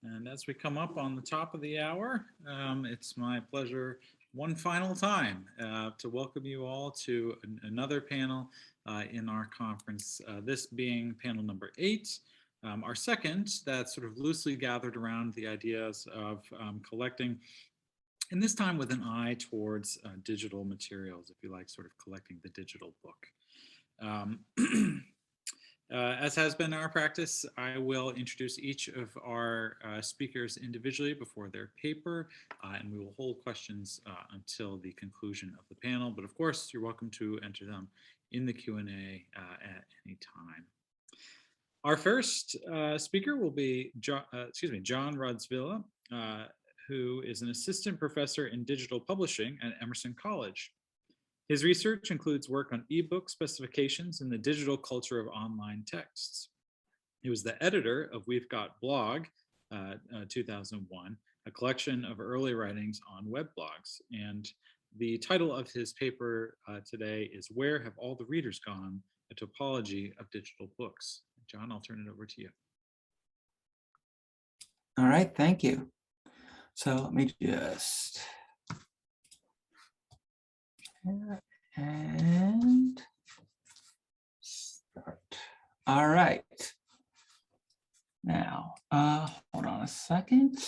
And as we come up on the top of the hour, it's my pleasure one final time to welcome you all to another panel in our conference, this being panel number 8, our second that's sort of loosely gathered around the ideas of collecting, and this time with an eye towards digital materials, if you like, sort of collecting the digital book. As has been our practice, I will introduce each of our speakers individually before their paper, and we will hold questions until the conclusion of the panel. But of course, you're welcome to enter them in the Q&A at any time. Our first speaker will be John Rodzvilla, who is an assistant professor in digital publishing at Emerson College. His research includes work on ebook specifications and the digital culture of online texts. He was the editor of We've Got Blog, 2001, a collection of early writings on web blogs. And the title of his paper today is Where Have All the Readers Gone? A Topology of Digital Books. John, I'll turn it over to you. All right, thank you. So let me just... and start. All right. Now, hold on a second.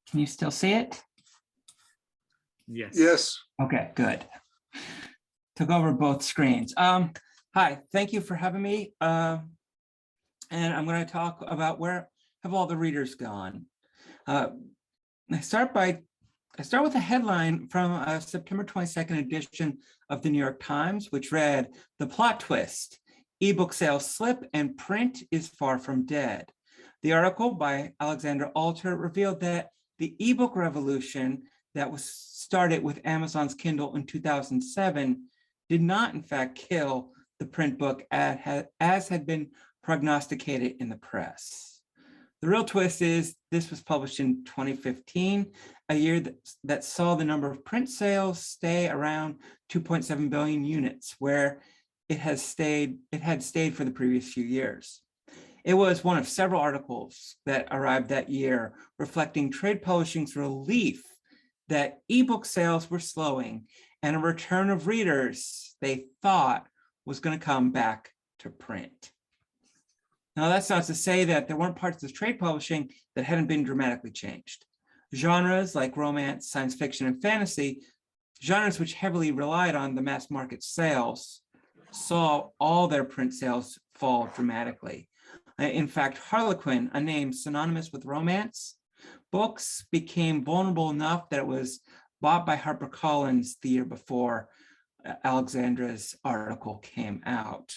Can you still see it? Yes. Yes. Okay, good. Took over both screens. Hi, thank you for having me. And I'm going to talk about where have all the readers gone. I start with a headline from a September 22nd edition of the New York Times, which read, "The plot twist, ebook sales slip and print is far from dead." The article by Alexandra Alter revealed that the ebook revolution that was started with Amazon's Kindle in 2007 did not, in fact, kill the print book as had been prognosticated in the press. The real twist is this was published in 2015, a year that saw the number of print sales stay around 2.7 billion units, where it had stayed for the previous few years. It was one of several articles that arrived that year reflecting trade publishing's relief that ebook sales were slowing and a return of readers they thought was going to come back to print. Now, that's not to say that there weren't parts of trade publishing that hadn't been dramatically changed. Genres like romance, science fiction, and fantasy, genres which heavily relied on the mass market sales, saw all their print sales fall dramatically. In fact, Harlequin, a name synonymous with romance, books became vulnerable enough that it was bought by HarperCollins the year before Alexandra's article came out.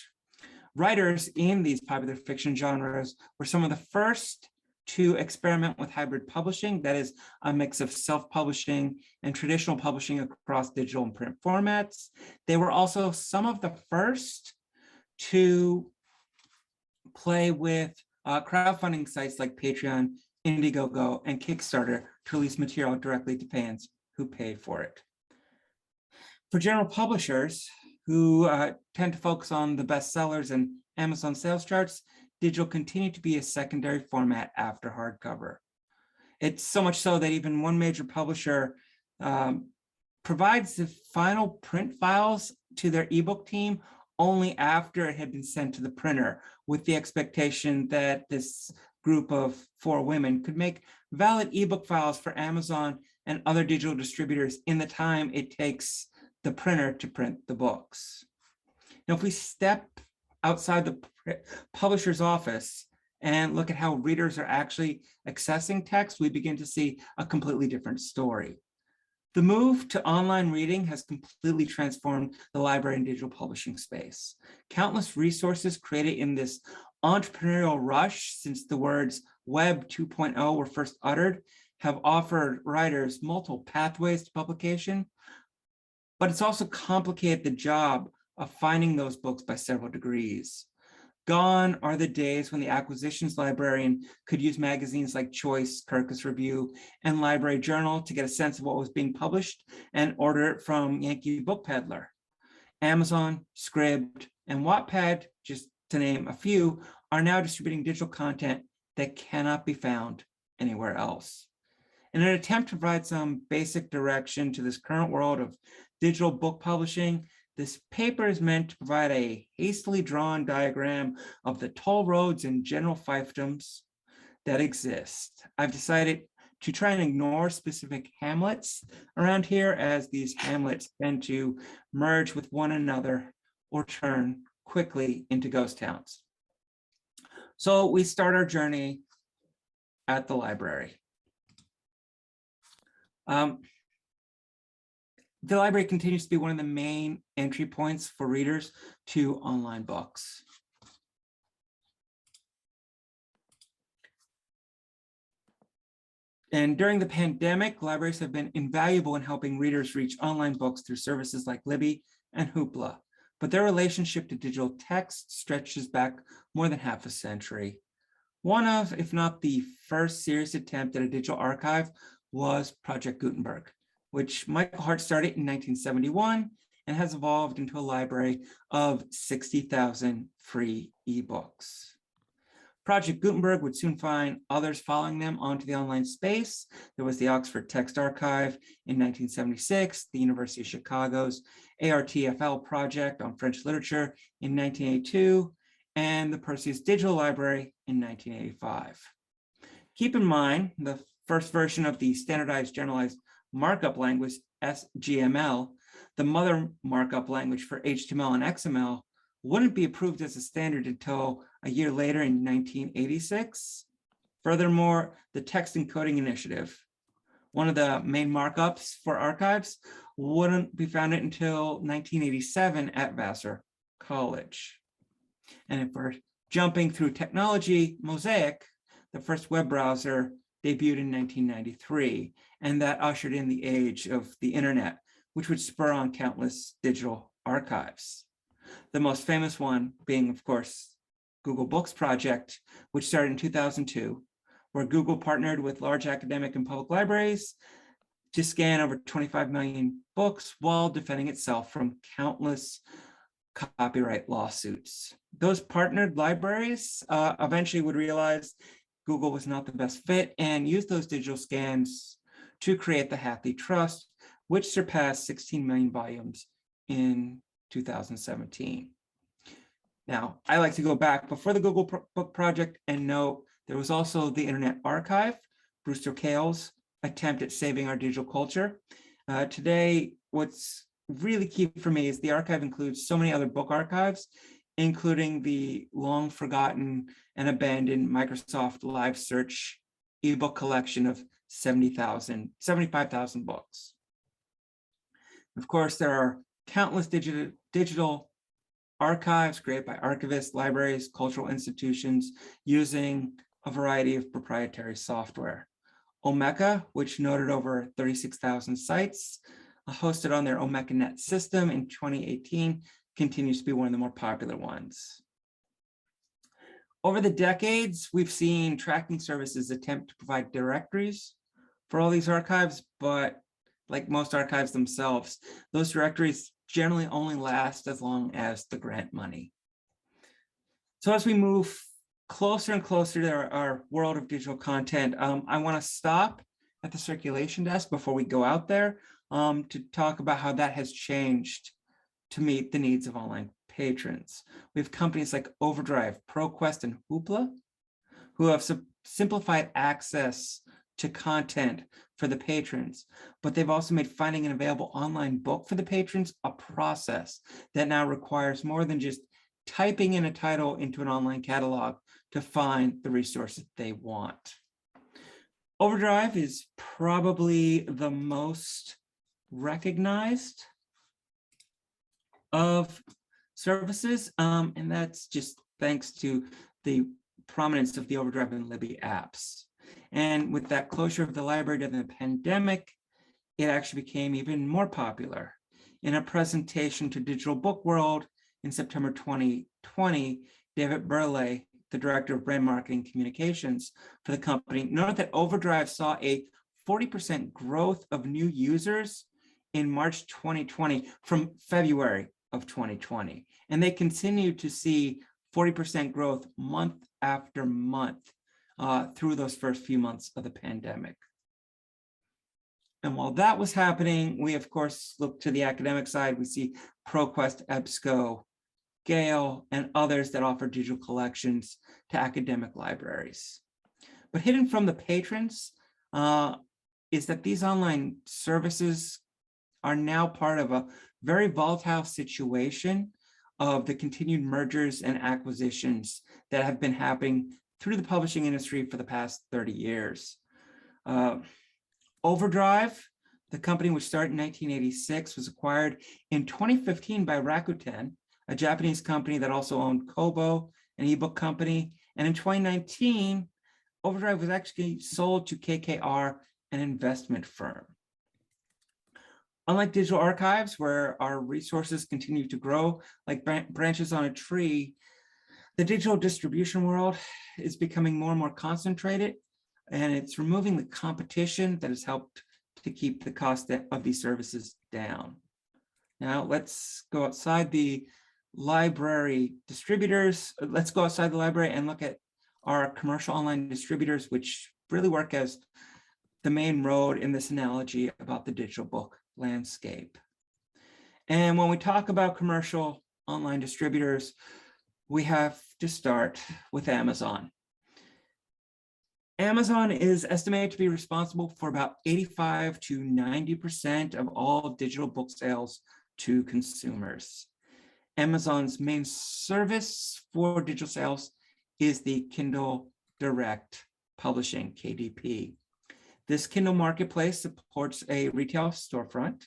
Writers in these popular fiction genres were some of the first to experiment with hybrid publishing, that is, a mix of self-publishing and traditional publishing across digital and print formats. They were also some of the first to play with crowdfunding sites like Patreon, Indiegogo, and Kickstarter to release material directly to fans who paid for it. For general publishers, who tend to focus on the bestsellers and Amazon sales charts, digital continued to be a secondary format after hardcover. It's so much so that even one major publisher provides the final print files to their ebook team only after it had been sent to the printer, with the expectation that this group of 4 women could make valid ebook files for Amazon and other digital distributors in the time it takes the printer to print the books. Now, if we step outside the publisher's office and look at how readers are actually accessing text, we begin to see a completely different story. The move to online reading has completely transformed the library and digital publishing space. Countless resources created in this entrepreneurial rush since the words Web 2.0 were first uttered have offered writers multiple pathways to publication, but it's also complicated the job of finding those books by several degrees. Gone are the days when the acquisitions librarian could use magazines like Choice, Kirkus Review, and Library Journal to get a sense of what was being published and order it from Yankee Book Peddler. Amazon, Scribd, and Wattpad just to name a few, are now distributing digital content that cannot be found anywhere else. In an attempt to provide some basic direction to this current world of digital book publishing, this paper is meant to provide a hastily drawn diagram of the toll roads and general fiefdoms that exist. I've decided to try and ignore specific hamlets around here, as these hamlets tend to merge with one another or turn quickly into ghost towns. So we start our journey at the library. The library continues to be one of the main entry points for readers to online books. And during the pandemic, libraries have been invaluable in helping readers reach online books through services like Libby and Hoopla. But their relationship to digital text stretches back more than half a century. One of, if not the first serious attempt at a digital archive was Project Gutenberg, which Michael Hart started in 1971 and has evolved into a library of 60,000 free eBooks. Project Gutenberg would soon find others following them onto the online space. There was the Oxford Text Archive in 1976, the University of Chicago's ARTFL project on French literature in 1982, and the Perseus Digital Library in 1985. Keep in mind, the first version of the standardized generalized markup language, SGML, the mother markup language for HTML and XML, wouldn't be approved as a standard until a year later in 1986. Furthermore, the Text Encoding Initiative, one of the main markups for archives, wouldn't be founded until 1987 at Vassar College. And if we're jumping through technology, Mosaic, the first web browser, debuted in 1993, and that ushered in the age of the internet, which would spur on countless digital archives. The most famous one being, of course, Google Books Project, which started in 2002, where Google partnered with large academic and public libraries to scan over 25 million books while defending itself from countless copyright lawsuits. Those partnered libraries eventually would realize Google was not the best fit and used those digital scans to create the Hathaway Trust, which surpassed 16 million volumes in 2017. Now, I like to go back before the Google Book Project and note there was also the Internet Archive, Brewster Kahl's attempt at saving our digital culture. Today, what's really key for me is the archive includes so many other book archives, including the long forgotten and abandoned Microsoft Live Search ebook collection of 75,000 books. Of course, there are countless digital archives created by archivists, libraries, cultural institutions using a variety of proprietary software. Omeka, which noted over 36,000 sites, hosted on their OmekaNet system in 2018, continues to be one of the more popular ones. Over the decades, we've seen tracking services attempt to provide directories for all these archives, but like most archives themselves, those directories generally only last as long as the grant money. So as we move closer and closer to our world of digital content, I want to stop at the circulation desk before we go out there to talk about how that has changed to meet the needs of online patrons. We have companies like Overdrive, ProQuest, and Hoopla, who have simplified access to content for the patrons, but they've also made finding an available online book for the patrons a process that now requires more than just typing in a title into an online catalog to find the resources they want. Overdrive is probably the most recognized of services, and that's just thanks to the prominence of the Overdrive and Libby apps. And with that closure of the library during the pandemic, it actually became even more popular. In a presentation to Digital Book World in September 2020, David Burleigh, the director of brand marketing communications for the company, noted that Overdrive saw a 40% growth of new users in March 2020 from February of 2020. And they continued to see 40% growth month after month through those first few months of the pandemic. And while that was happening, we of course look to the academic side. We see ProQuest, EBSCO, Gale, and others that offer digital collections to academic libraries. But hidden from the patrons is that these online services are now part of a very volatile situation of the continued mergers and acquisitions that have been happening through the publishing industry for the past 30 years. Overdrive, the company which started in 1986, was acquired in 2015 by Rakuten, a Japanese company that also owned Kobo, an ebook company. And in 2019, Overdrive was actually sold to KKR, an investment firm. Unlike digital archives, where our resources continue to grow like branches on a tree, the digital distribution world is becoming more and more concentrated, and it's removing the competition that has helped to keep the cost of these services down. Now let's go outside the library distributors. Let's go outside the library and look at our commercial online distributors, which really work as the main road in this analogy about the digital book landscape. And when we talk about commercial online distributors, we have to start with Amazon. Amazon is estimated to be responsible for about 85 to 90% of all digital book sales to consumers. Amazon's main service for digital sales is the Kindle Direct Publishing, KDP. This Kindle marketplace supports a retail storefront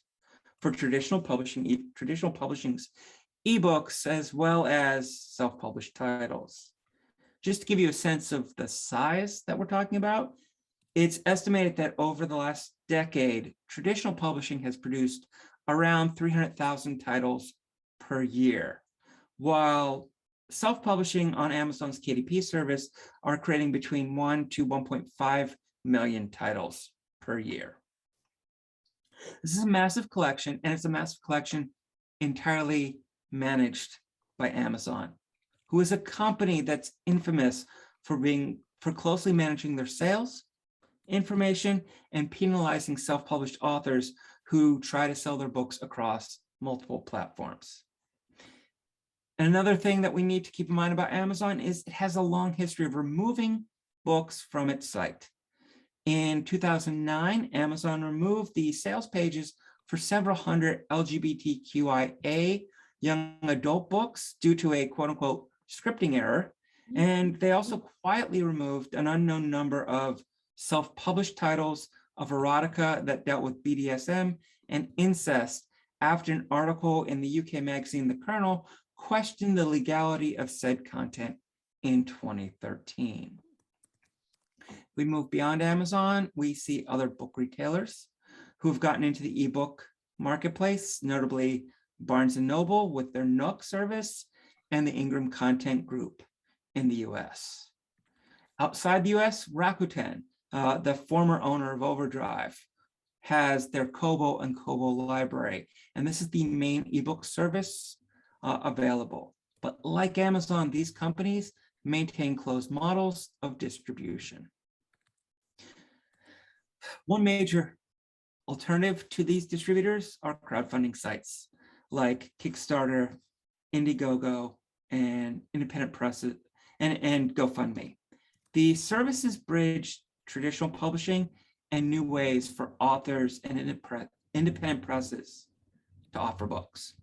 for traditional publishing's eBooks, as well as self-published titles. Just to give you a sense of the size that we're talking about, it's estimated that over the last decade, traditional publishing has produced around 300,000 titles per year, while self-publishing on Amazon's KDP service are creating between 1 to 1.5 million titles per year. This is a massive collection, and it's a massive collection entirely managed by Amazon, who is a company that's infamous for closely managing their sales, information, and penalizing self-published authors who try to sell their books across multiple platforms. And another thing that we need to keep in mind about Amazon is it has a long history of removing books from its site. In 2009, Amazon removed the sales pages for several hundred LGBTQIA young adult books due to a quote-unquote scripting error. And they also quietly removed an unknown number of self-published titles of erotica that dealt with BDSM and incest after an article in the UK magazine The Kernel questioned the legality of said content in 2013. We move beyond Amazon, we see other book retailers who have gotten into the ebook marketplace, notably Barnes & Noble with their Nook service and the Ingram Content Group in the US. Outside the US, Rakuten, the former owner of Overdrive, has their Kobo and Kobo library, and this is the main ebook service available. But like Amazon, these companies maintain closed models of distribution. One major alternative to these distributors are crowdfunding sites like Kickstarter, Indiegogo, and independent presses and GoFundMe. The services bridge traditional publishing and new ways for authors and independent presses to offer books.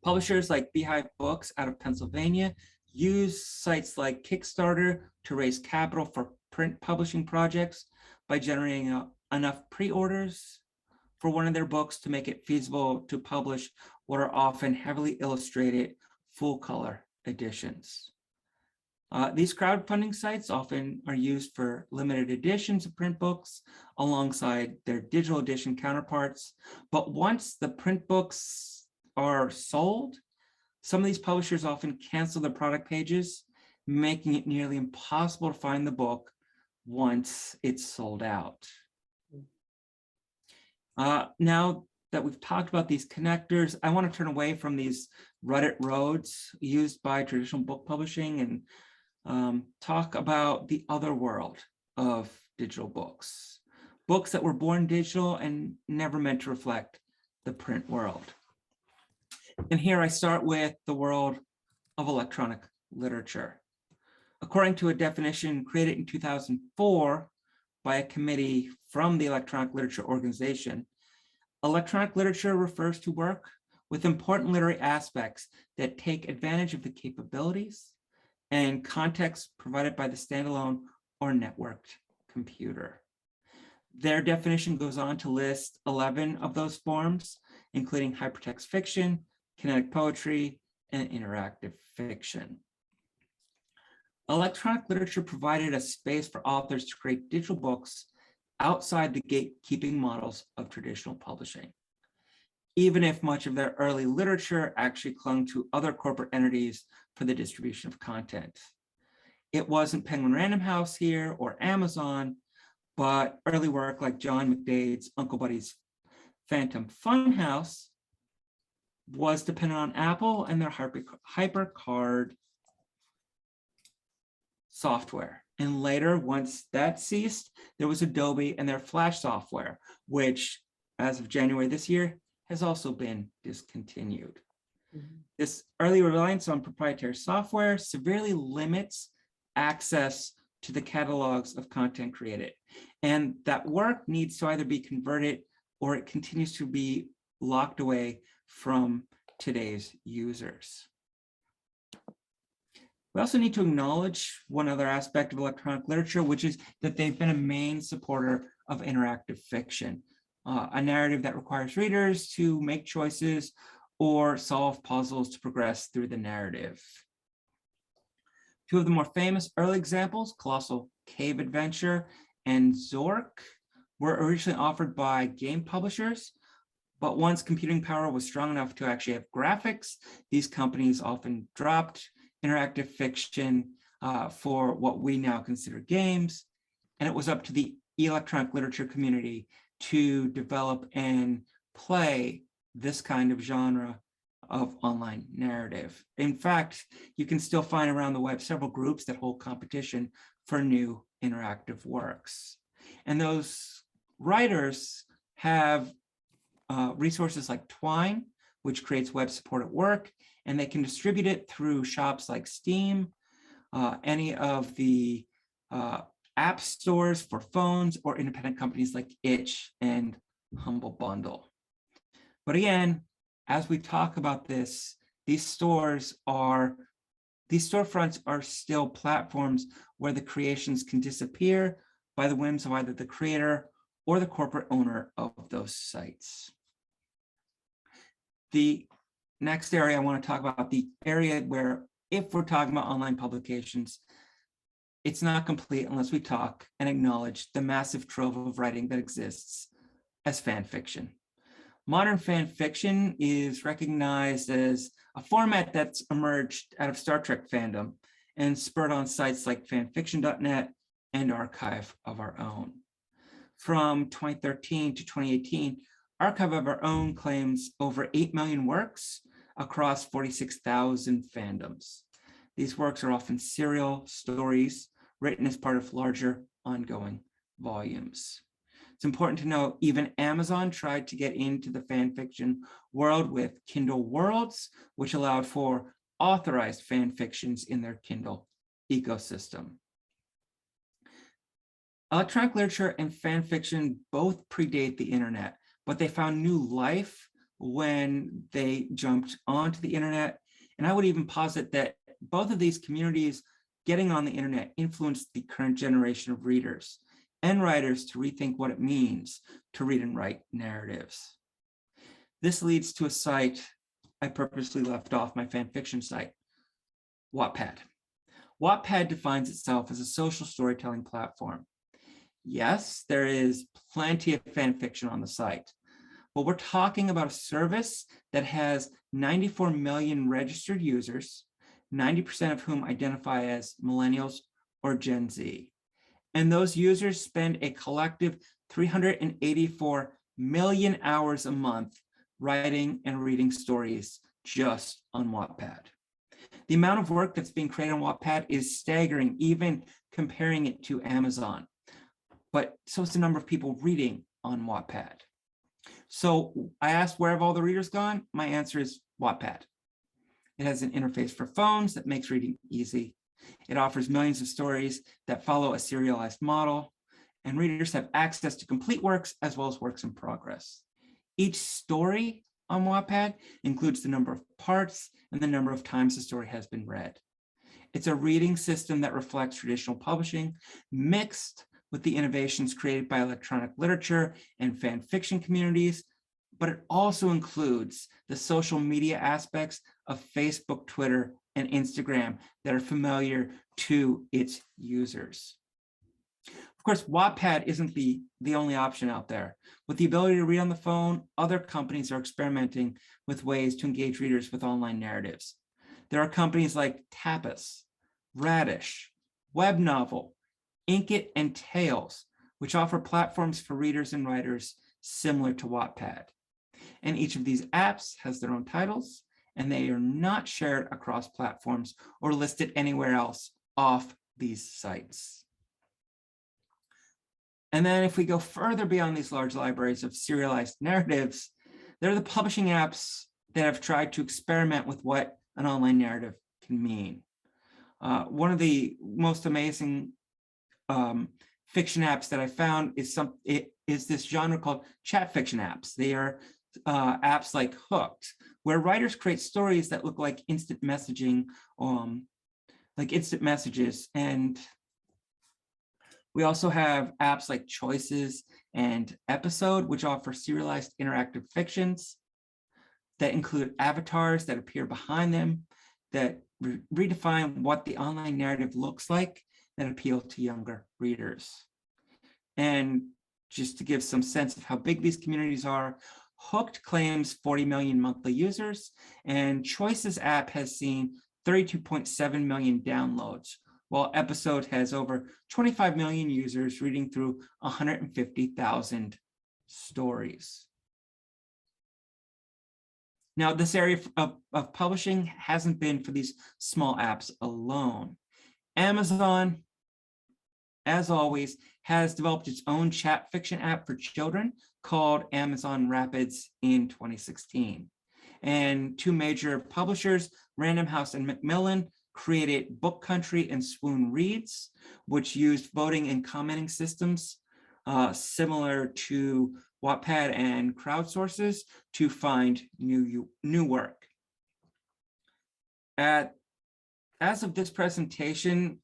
Publishers like Beehive Books out of Pennsylvania use sites like Kickstarter to raise capital for print publishing projects by generating enough pre-orders for one of their books to make it feasible to publish what are often heavily illustrated full-color editions. These crowdfunding sites often are used for limited editions of print books alongside their digital edition counterparts. But once the print books are sold, some of these publishers often cancel their product pages, making it nearly impossible to find the book once it's sold out. Now, that we've talked about these connectors, I want to turn away from these rutted roads used by traditional book publishing and talk about the other world of digital books. Books that were born digital and never meant to reflect the print world. And here I start with the world of electronic literature. According to a definition created in 2004 by a committee from the Electronic Literature Organization, electronic literature refers to work with important literary aspects that take advantage of the capabilities and context provided by the standalone or networked computer. Their definition goes on to list 11 of those forms, including hypertext fiction, kinetic poetry, and interactive fiction. Electronic literature provided a space for authors to create digital books outside the gatekeeping models of traditional publishing, even if much of their early literature actually clung to other corporate entities for the distribution of content. It wasn't Penguin Random House here or Amazon, but early work like John McDade's Uncle Buddy's Phantom Funhouse was dependent on Apple and their HyperCard software. And later, once that ceased, there was Adobe and their Flash software, which as of January this year has also been discontinued. This early reliance on proprietary software severely limits access to the catalogs of content created. And that work needs to either be converted or it continues to be locked away from today's users. We also need to acknowledge one other aspect of electronic literature, which is that they've been a main supporter of interactive fiction, a narrative that requires readers to make choices or solve puzzles to progress through the narrative. Two of the more famous early examples, Colossal Cave Adventure and Zork, were originally offered by game publishers, but once computing power was strong enough to actually have graphics, these companies often dropped interactive fiction for what we now consider games, and it was up to the electronic literature community to develop and play this kind of genre of online narrative. In fact, you can still find around the web several groups that hold competition for new interactive works. And those writers have resources like Twine, which creates web-supported work, and they can distribute it through shops like Steam, any of the app stores for phones, or independent companies like Itch and Humble Bundle. But again, as we talk about this, these storefronts are still platforms where the creations can disappear by the whims of either the creator or the corporate owner of those sites. The next area I want to talk about, the area where, if we're talking about online publications, it's not complete unless we talk and acknowledge the massive trove of writing that exists as fan fiction. Modern fan fiction is recognized as a format that's emerged out of Star Trek fandom and spurred on sites like fanfiction.net and Archive of Our Own. From 2013 to 2018, Archive of Our Own claims over 8 million works across 46,000 fandoms. These works are often serial stories written as part of larger ongoing volumes. It's important to note, even Amazon tried to get into the fan fiction world with Kindle Worlds, which allowed for authorized fan fictions in their Kindle ecosystem. Electronic literature and fan fiction both predate the internet, but they found new life when they jumped onto the internet. And I would even posit that both of these communities getting on the internet influenced the current generation of readers and writers to rethink what it means to read and write narratives. This leads to a site I purposely left off, my fan fiction site, Wattpad. Wattpad defines itself as a social storytelling platform. Yes, there is plenty of fan fiction on the site, but we're talking about a service that has 94 million registered users, 90% of whom identify as millennials or Gen Z. And those users spend a collective 384 million hours a month writing and reading stories just on Wattpad. The amount of work that's being created on Wattpad is staggering, even comparing it to Amazon. But so is the number of people reading on Wattpad. So I asked, where have all the readers gone? My answer is Wattpad. It has an interface for phones that makes reading easy. It offers millions of stories that follow a serialized model, and readers have access to complete works as well as works in progress. Each story on Wattpad includes the number of parts and the number of times the story has been read. It's a reading system that reflects traditional publishing mixed with the innovations created by electronic literature and fan fiction communities, but it also includes the social media aspects of Facebook, Twitter, and Instagram that are familiar to its users. Of course, Wattpad isn't the only option out there. With the ability to read on the phone, other companies are experimenting with ways to engage readers with online narratives. There are companies like Tapas, Radish, Web Novel, Inkit, and Tails, which offer platforms for readers and writers similar to Wattpad. And each of these apps has their own titles, and they are not shared across platforms or listed anywhere else off these sites. And then if we go further beyond these large libraries of serialized narratives, there are the publishing apps that have tried to experiment with what an online narrative can mean. One of the most amazing fiction apps that I found is this genre called chat fiction apps. They are apps like Hooked, where writers create stories that look like instant messaging, like instant messages. And we also have apps like Choices and Episode, which offer serialized interactive fictions that include avatars that appear behind them, that redefine what the online narrative looks like, that appeal to younger readers. And just to give some sense of how big these communities are, Hooked claims 40 million monthly users, and Choices app has seen 32.7 million downloads, while Episode has over 25 million users reading through 150,000 stories. Now, this area of publishing hasn't been for these small apps alone. Amazon, as always, has developed its own chat fiction app for children called Amazon Rapids in 2016. And two major publishers, Random House and Macmillan, created Book Country and Swoon Reads, which used voting and commenting systems similar to Wattpad and crowdsources to find new work. As of this presentation,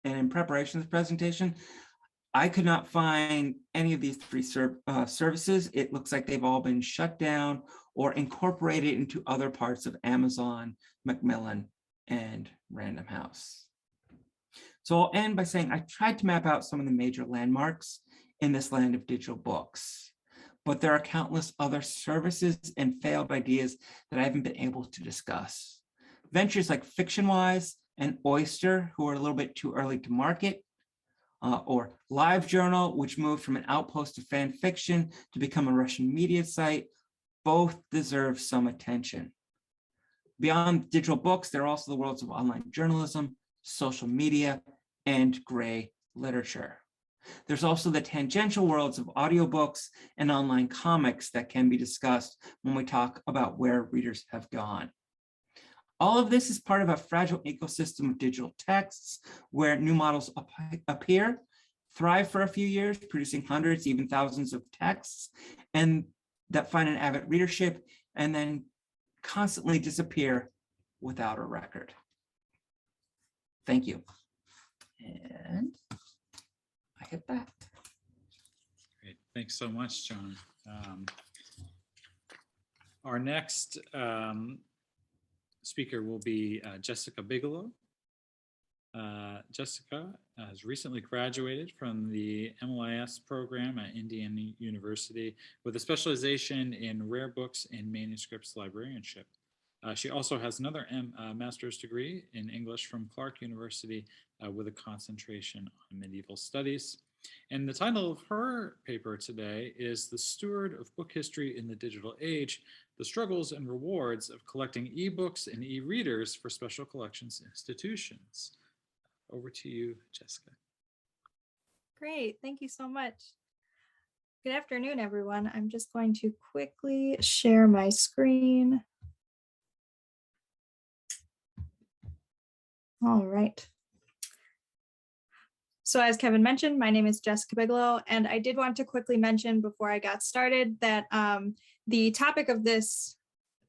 and in preparation of this presentation, I could not find any of these three services. It looks like they've all been shut down or incorporated into other parts of Amazon, Macmillan, and Random House. So I'll end by saying I tried to map out some of the major landmarks in this land of digital books, but there are countless other services and failed ideas that I haven't been able to discuss. Ventures like FictionWise and Oyster, who are a little bit too early to market, or LiveJournal, which moved from an outpost of fan fiction to become a Russian media site, both deserve some attention. Beyond digital books, there are also the worlds of online journalism, social media, and gray literature. There's also the tangential worlds of audiobooks and online comics that can be discussed when we talk about where readers have gone. All of this is part of a fragile ecosystem of digital texts where new models appear, thrive for a few years, producing hundreds, even thousands of texts, and that find an avid readership, and then constantly disappear without a record. Thank you. And I hit that. Great. Thanks so much, John. Our next speaker will be Jessica Bigelow. Jessica has recently graduated from the MLIS program at Indiana University with a specialization in rare books and manuscripts librarianship. She also has another master's degree in English from Clark University with a concentration on medieval studies. And the title of her paper today is The Steward of Book History in the Digital Age, The Struggles and Rewards of Collecting eBooks and eReaders for Special Collections Institutions. Over to you, Jessica. Great, thank you so much. Good afternoon, everyone. I'm just going to quickly share my screen. All right. So as Kevin mentioned, my name is Jessica Bigelow, and I did want to quickly mention before I got started that the topic of this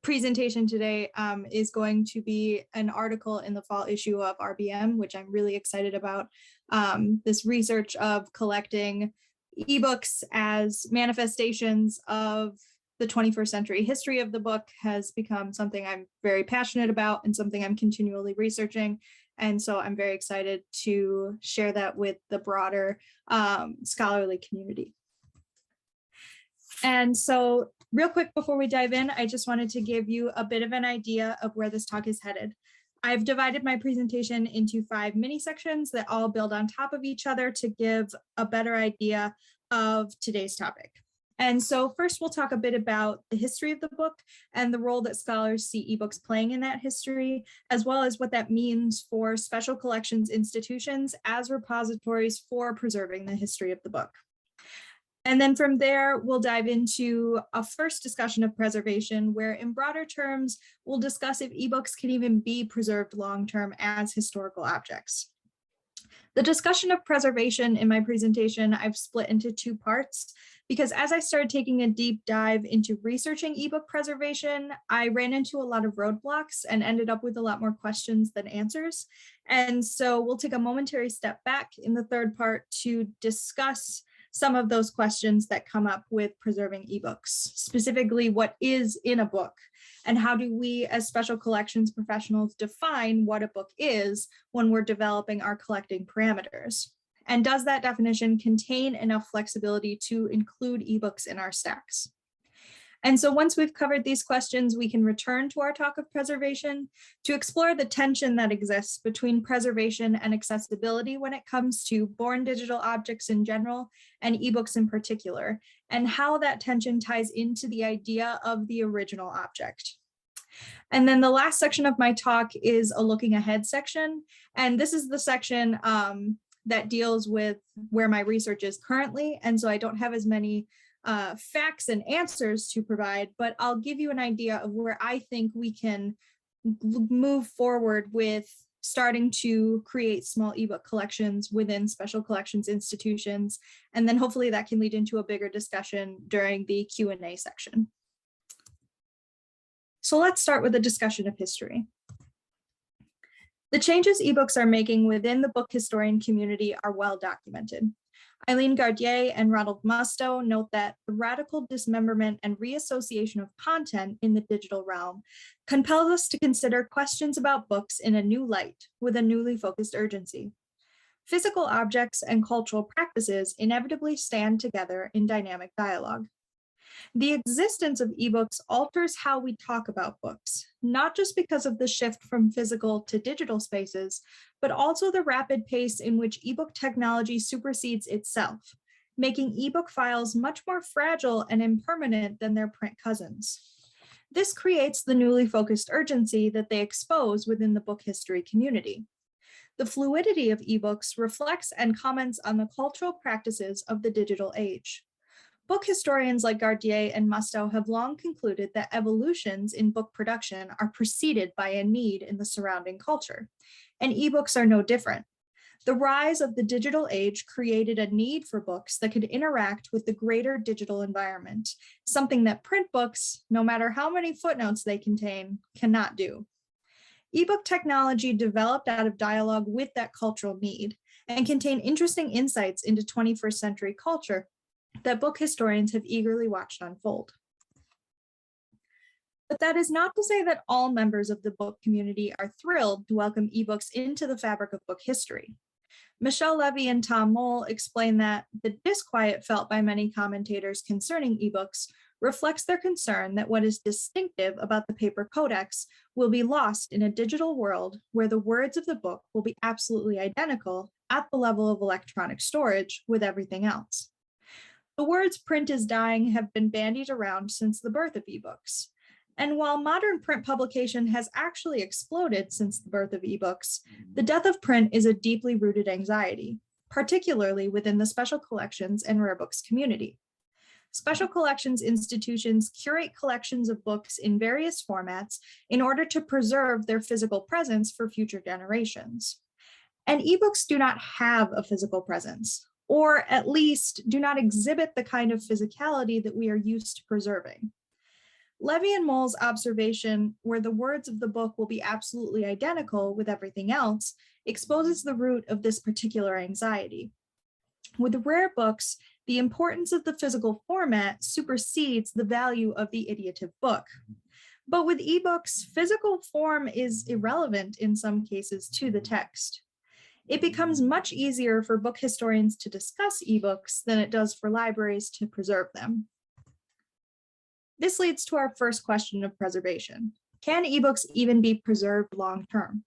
presentation today is going to be an article in the fall issue of RBM, which I'm really excited about. This research of collecting eBooks as manifestations of the 21st century history of the book has become something I'm very passionate about and something I'm continually researching. And so I'm very excited to share that with the broader scholarly community. And so real quick before we dive in, I just wanted to give you a bit of an idea of where this talk is headed. I've divided my presentation into 5 mini sections that all build on top of each other to give a better idea of today's topic. And so first we'll talk a bit about the history of the book and the role that scholars see eBooks playing in that history, as well as what that means for special collections institutions as repositories for preserving the history of the book. And then from there, we'll dive into a first discussion of preservation, where in broader terms, we'll discuss if eBooks can even be preserved long-term as historical objects. The discussion of preservation in my presentation, I've split into 2 parts, because as I started taking a deep dive into researching ebook preservation, I ran into a lot of roadblocks and ended up with a lot more questions than answers. And so we'll take a momentary step back in the third part to discuss some of those questions that come up with preserving ebooks, specifically what is in a book, and how do we as special collections professionals define what a book is when we're developing our collecting parameters? And does that definition contain enough flexibility to include ebooks in our stacks? And so once we've covered these questions, we can return to our talk of preservation to explore the tension that exists between preservation and accessibility when it comes to born digital objects in general and ebooks in particular, and how that tension ties into the idea of the original object. And then the last section of my talk is a looking ahead section. And this is the section that deals with where my research is currently. And so I don't have as many facts and answers to provide, but I'll give you an idea of where I think we can move forward with starting to create small ebook collections within special collections institutions. And then hopefully that can lead into a bigger discussion during the Q&A section. So let's start with a discussion of history. The changes ebooks are making within the book historian community are well documented. Eileen Gardier and Ronald Musto note that the radical dismemberment and reassociation of content in the digital realm compels us to consider questions about books in a new light with a newly focused urgency. Physical objects and cultural practices inevitably stand together in dynamic dialogue. The existence of ebooks alters how we talk about books, not just because of the shift from physical to digital spaces, but also the rapid pace in which ebook technology supersedes itself, making ebook files much more fragile and impermanent than their print cousins. This creates the newly focused urgency that they expose within the book history community. The fluidity of ebooks reflects and comments on the cultural practices of the digital age. Book historians like Gardier and Musto have long concluded that evolutions in book production are preceded by a need in the surrounding culture, and ebooks are no different. The rise of the digital age created a need for books that could interact with the greater digital environment, something that print books, no matter how many footnotes they contain, cannot do. Ebook technology developed out of dialogue with that cultural need and contain interesting insights into 21st century culture that book historians have eagerly watched unfold. But that is not to say that all members of the book community are thrilled to welcome ebooks into the fabric of book history. Michelle Levy and Tom Mole explain that the disquiet felt by many commentators concerning ebooks reflects their concern that what is distinctive about the paper codex will be lost in a digital world where the words of the book will be absolutely identical at the level of electronic storage with everything else. The words print is dying have been bandied around since the birth of eBooks. And while modern print publication has actually exploded since the birth of eBooks, the death of print is a deeply rooted anxiety, particularly within the special collections and rare books community. Special collections institutions curate collections of books in various formats in order to preserve their physical presence for future generations. And eBooks do not have a physical presence, or at least do not exhibit the kind of physicality that we are used to preserving. Levy and Moll's observation, where the words of the book will be absolutely identical with everything else, exposes the root of this particular anxiety. With rare books, the importance of the physical format supersedes the value of the idiotive book. But with ebooks, physical form is irrelevant in some cases to the text. It becomes much easier for book historians to discuss ebooks than it does for libraries to preserve them. This leads to our first question of preservation. Can ebooks even be preserved long-term?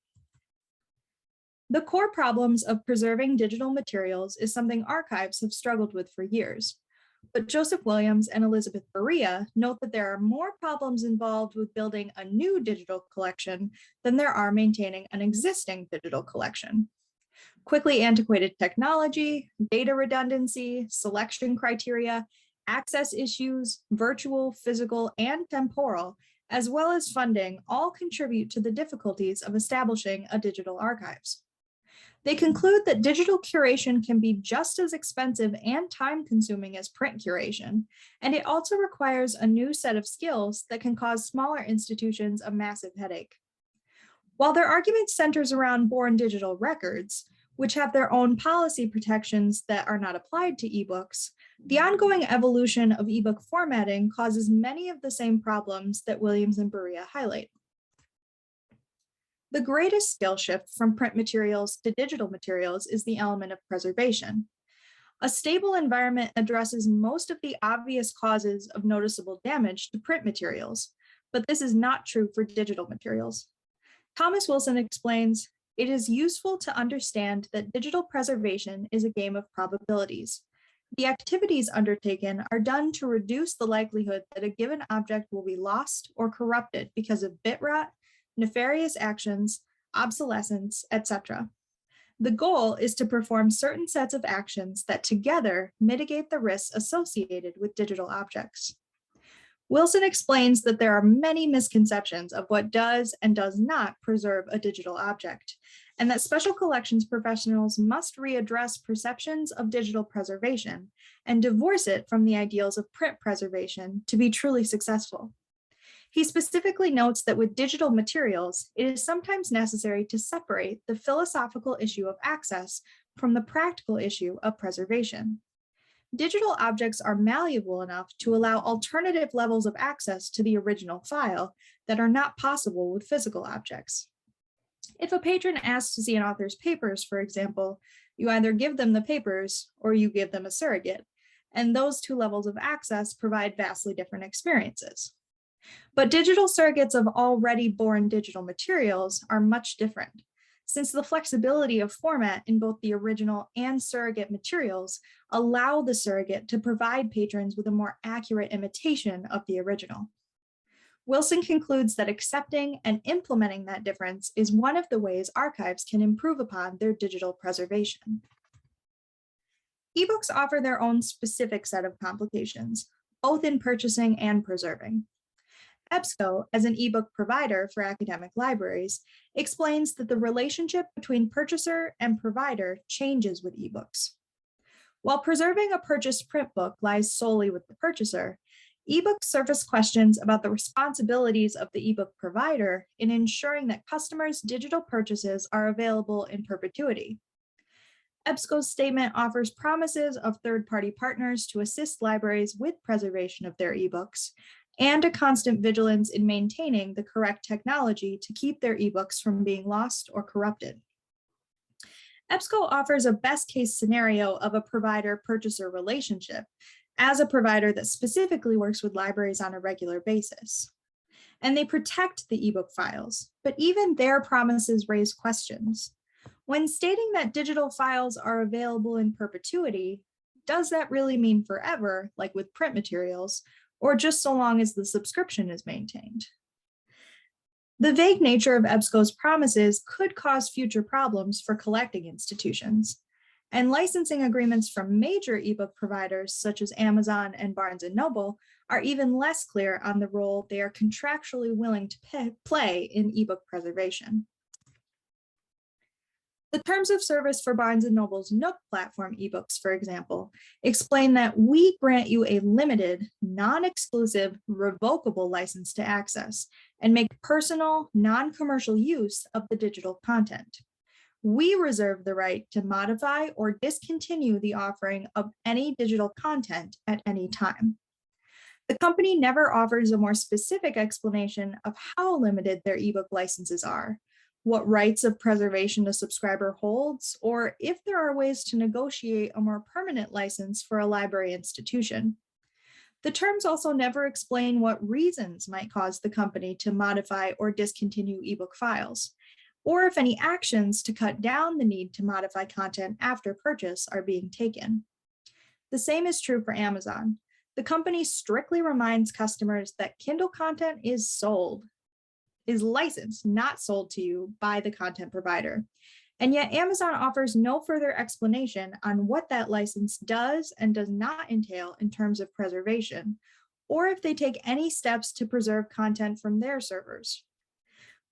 The core problems of preserving digital materials is something archives have struggled with for years. But Joseph Williams and Elizabeth Berea note that there are more problems involved with building a new digital collection than there are maintaining an existing digital collection. Quickly antiquated technology, data redundancy, selection criteria, access issues, virtual, physical, and temporal, as well as funding, all contribute to the difficulties of establishing a digital archives. They conclude that digital curation can be just as expensive and time-consuming as print curation, and it also requires a new set of skills that can cause smaller institutions a massive headache. While their argument centers around born digital records, which have their own policy protections that are not applied to ebooks, the ongoing evolution of ebook formatting causes many of the same problems that Williams and Berea highlight. The greatest skill shift from print materials to digital materials is the element of preservation. A stable environment addresses most of the obvious causes of noticeable damage to print materials, but this is not true for digital materials. Thomas Wilson explains, "It is useful to understand that digital preservation is a game of probabilities. The activities undertaken are done to reduce the likelihood that a given object will be lost or corrupted because of bit rot, nefarious actions, obsolescence, etc. The goal is to perform certain sets of actions that together mitigate the risks associated with digital objects." Wilson explains that there are many misconceptions of what does and does not preserve a digital object, and that special collections professionals must readdress perceptions of digital preservation and divorce it from the ideals of print preservation to be truly successful. He specifically notes that with digital materials, it is sometimes necessary to separate the philosophical issue of access from the practical issue of preservation. Digital objects are malleable enough to allow alternative levels of access to the original file that are not possible with physical objects. If a patron asks to see an author's papers, for example, you either give them the papers or you give them a surrogate, and those two levels of access provide vastly different experiences. But digital surrogates of already born digital materials are much different, since the flexibility of format in both the original and surrogate materials allow the surrogate to provide patrons with a more accurate imitation of the original. Wilson concludes that accepting and implementing that difference is one of the ways archives can improve upon their digital preservation. Ebooks offer their own specific set of complications, both in purchasing and preserving. EBSCO, as an ebook provider for academic libraries, explains that the relationship between purchaser and provider changes with ebooks. While preserving a purchased print book lies solely with the purchaser, ebooks surface questions about the responsibilities of the ebook provider in ensuring that customers' digital purchases are available in perpetuity. EBSCO's statement offers promises of third-party partners to assist libraries with preservation of their ebooks, and a constant vigilance in maintaining the correct technology to keep their ebooks from being lost or corrupted. EBSCO offers a best-case scenario of a provider-purchaser relationship as a provider that specifically works with libraries on a regular basis. And they protect the ebook files, but even their promises raise questions. When stating that digital files are available in perpetuity, does that really mean forever, like with print materials, or just so long as the subscription is maintained? The vague nature of EBSCO's promises could cause future problems for collecting institutions, and licensing agreements from major ebook providers such as Amazon and Barnes & Noble are even less clear on the role they are contractually willing to play in ebook preservation. The terms of service for Barnes & Noble's Nook platform eBooks, for example, explain that we grant you a limited, non-exclusive, revocable license to access and make personal, non-commercial use of the digital content. We reserve the right to modify or discontinue the offering of any digital content at any time. The company never offers a more specific explanation of how limited their ebook licenses are, what rights of preservation a subscriber holds, or if there are ways to negotiate a more permanent license for a library institution. The terms also never explain what reasons might cause the company to modify or discontinue ebook files, or if any actions to cut down the need to modify content after purchase are being taken. The same is true for Amazon. The company strictly reminds customers that Kindle content is licensed, not sold to you by the content provider. And yet Amazon offers no further explanation on what that license does and does not entail in terms of preservation, or if they take any steps to preserve content from their servers.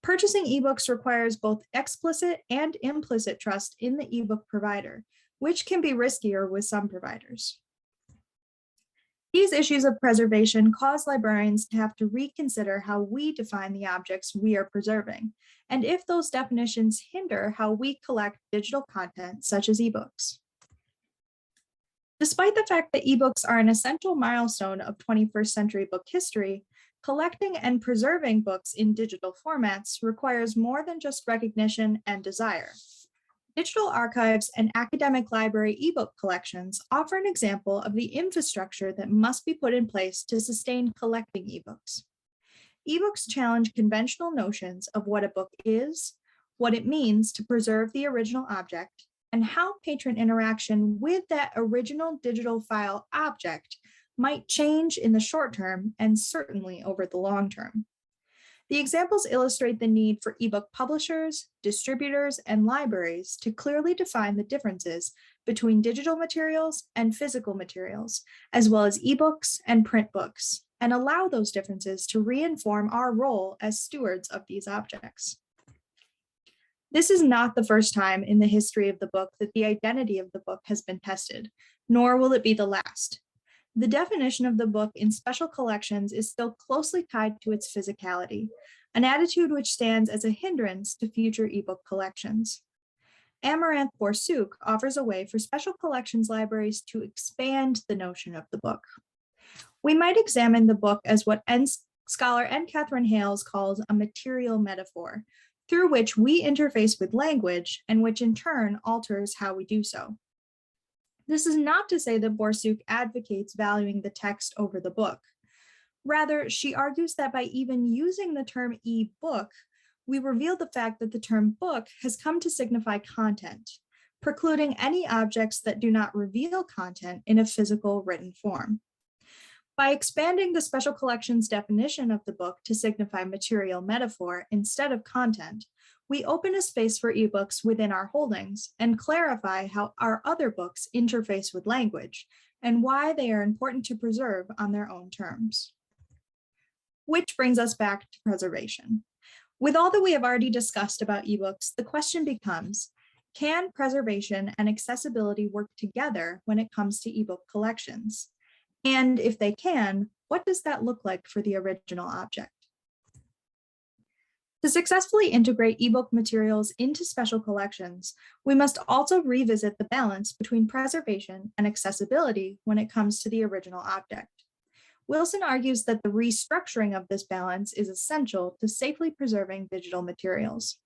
Purchasing ebooks requires both explicit and implicit trust in the ebook provider, which can be riskier with some providers. These issues of preservation cause librarians to have to reconsider how we define the objects we are preserving, and if those definitions hinder how we collect digital content, such as ebooks. Despite the fact that ebooks are an essential milestone of 21st century book history, collecting and preserving books in digital formats requires more than just recognition and desire. Digital archives and academic library ebook collections offer an example of the infrastructure that must be put in place to sustain collecting ebooks. Ebooks challenge conventional notions of what a book is, what it means to preserve the original object, and how patron interaction with that original digital file object might change in the short term and certainly over the long term. The examples illustrate the need for ebook publishers, distributors, and libraries to clearly define the differences between digital materials and physical materials, as well as ebooks and print books, and allow those differences to reinform our role as stewards of these objects. This is not the first time in the history of the book that the identity of the book has been tested, nor will it be the last. The definition of the book in special collections is still closely tied to its physicality, an attitude which stands as a hindrance to future ebook collections. Amaranth Borsuk offers a way for special collections libraries to expand the notion of the book. We might examine the book as what scholar N. Catherine Hales calls a material metaphor, through which we interface with language and which in turn alters how we do so. This is not to say that Borsuk advocates valuing the text over the book. Rather, she argues that by even using the term e-book, we reveal the fact that the term book has come to signify content, precluding any objects that do not reveal content in a physical written form. By expanding the special collections definition of the book to signify material metaphor instead of content, we open a space for ebooks within our holdings and clarify how our other books interface with language and why they are important to preserve on their own terms. Which brings us back to preservation. With all that we have already discussed about ebooks, the question becomes, can preservation and accessibility work together when it comes to ebook collections? And if they can, what does that look like for the original object? To successfully integrate ebook materials into special collections, we must also revisit the balance between preservation and accessibility when it comes to the original object. Wilson argues that the restructuring of this balance is essential to safely preserving digital materials.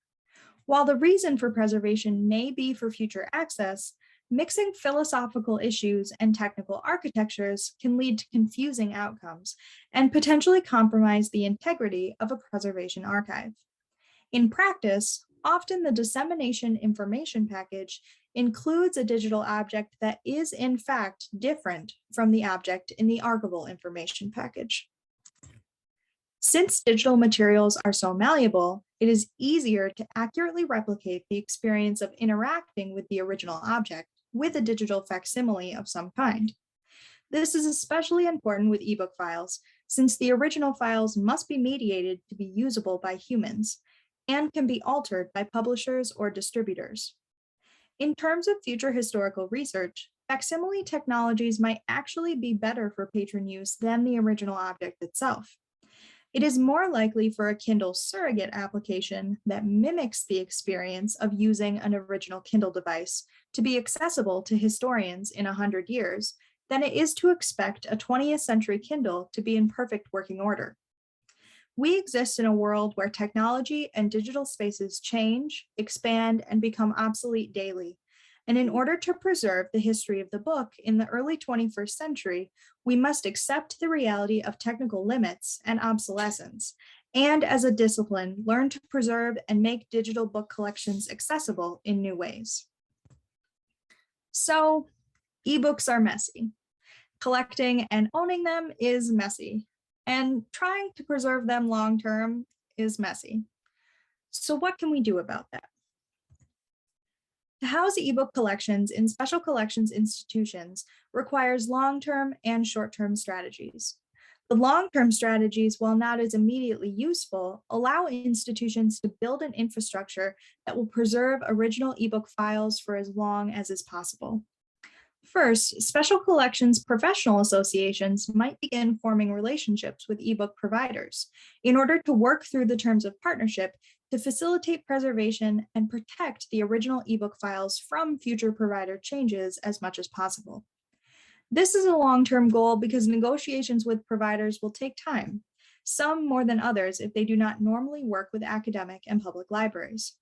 While the reason for preservation may be for future access, mixing philosophical issues and technical architectures can lead to confusing outcomes and potentially compromise the integrity of a preservation archive. In practice, often the dissemination information package includes a digital object that is in fact different from the object in the archival information package. Since digital materials are so malleable, it is easier to accurately replicate the experience of interacting with the original object with a digital facsimile of some kind. This is especially important with ebook files, since the original files must be mediated to be usable by humans and can be altered by publishers or distributors. In terms of future historical research, facsimile technologies might actually be better for patron use than the original object itself. It is more likely for a Kindle surrogate application that mimics the experience of using an original Kindle device to be accessible to historians in 100 years than it is to expect a 20th century Kindle to be in perfect working order. We exist in a world where technology and digital spaces change, expand, and become obsolete daily. And in order to preserve the history of the book in the early 21st century, we must accept the reality of technical limits and obsolescence, and as a discipline, learn to preserve and make digital book collections accessible in new ways. So, ebooks are messy. Collecting and owning them is messy, and trying to preserve them long-term is messy. So what can we do about that? To house ebook collections in special collections institutions requires long-term and short-term strategies. The long-term strategies, while not as immediately useful, allow institutions to build an infrastructure that will preserve original ebook files for as long as is possible. First, special collections professional associations might begin forming relationships with ebook providers in order to work through the terms of partnership to facilitate preservation and protect the original ebook files from future provider changes as much as possible. This is a long-term goal because negotiations with providers will take time, some more than others if they do not normally work with academic and public libraries.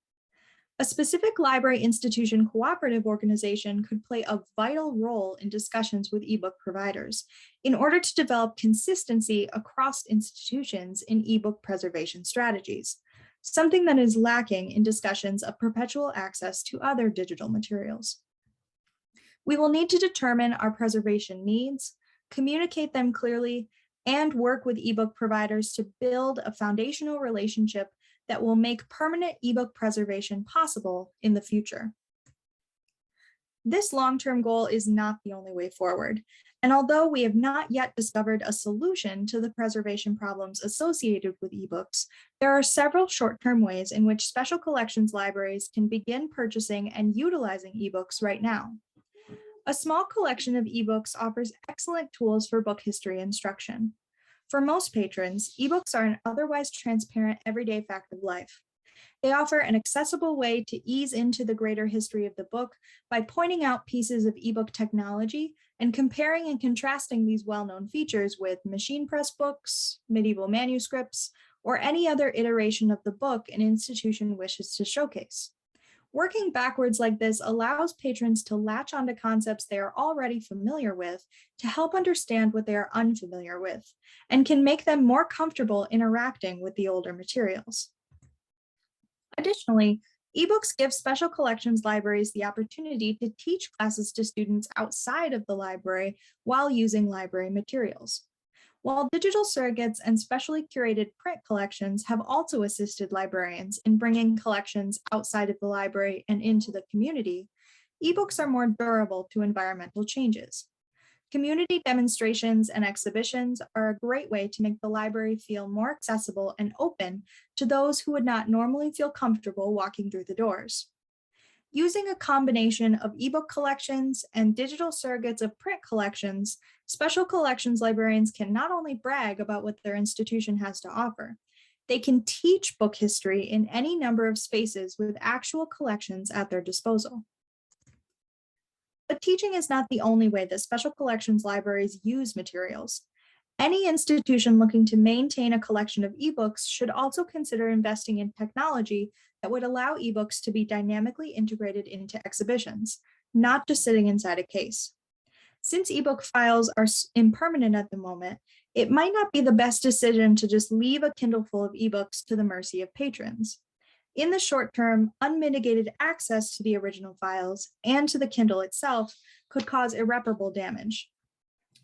A specific library institution cooperative organization could play a vital role in discussions with ebook providers in order to develop consistency across institutions in ebook preservation strategies, something that is lacking in discussions of perpetual access to other digital materials. We will need to determine our preservation needs, communicate them clearly, and work with ebook providers to build a foundational relationship that will make permanent ebook preservation possible in the future. This long-term goal is not the only way forward, and although we have not yet discovered a solution to the preservation problems associated with ebooks, there are several short-term ways in which special collections libraries can begin purchasing and utilizing ebooks right now. A small collection of ebooks offers excellent tools for book history instruction. For most patrons, ebooks are an otherwise transparent everyday fact of life. They offer an accessible way to ease into the greater history of the book by pointing out pieces of ebook technology and comparing and contrasting these well-known features with machine press books, medieval manuscripts, or any other iteration of the book an institution wishes to showcase. Working backwards like this allows patrons to latch onto concepts they are already familiar with to help understand what they are unfamiliar with, and can make them more comfortable interacting with the older materials. Additionally, ebooks give special collections libraries the opportunity to teach classes to students outside of the library while using library materials. While digital surrogates and specially curated print collections have also assisted librarians in bringing collections outside of the library and into the community, ebooks are more durable to environmental changes. Community demonstrations and exhibitions are a great way to make the library feel more accessible and open to those who would not normally feel comfortable walking through the doors. Using a combination of ebook collections and digital surrogates of print collections, special collections librarians can not only brag about what their institution has to offer, they can teach book history in any number of spaces with actual collections at their disposal. But teaching is not the only way that special collections libraries use materials. Any institution looking to maintain a collection of ebooks should also consider investing in technology that would allow ebooks to be dynamically integrated into exhibitions, not just sitting inside a case. Since ebook files are impermanent at the moment, it might not be the best decision to just leave a Kindle full of ebooks to the mercy of patrons. In the short term, unmitigated access to the original files and to the Kindle itself could cause irreparable damage.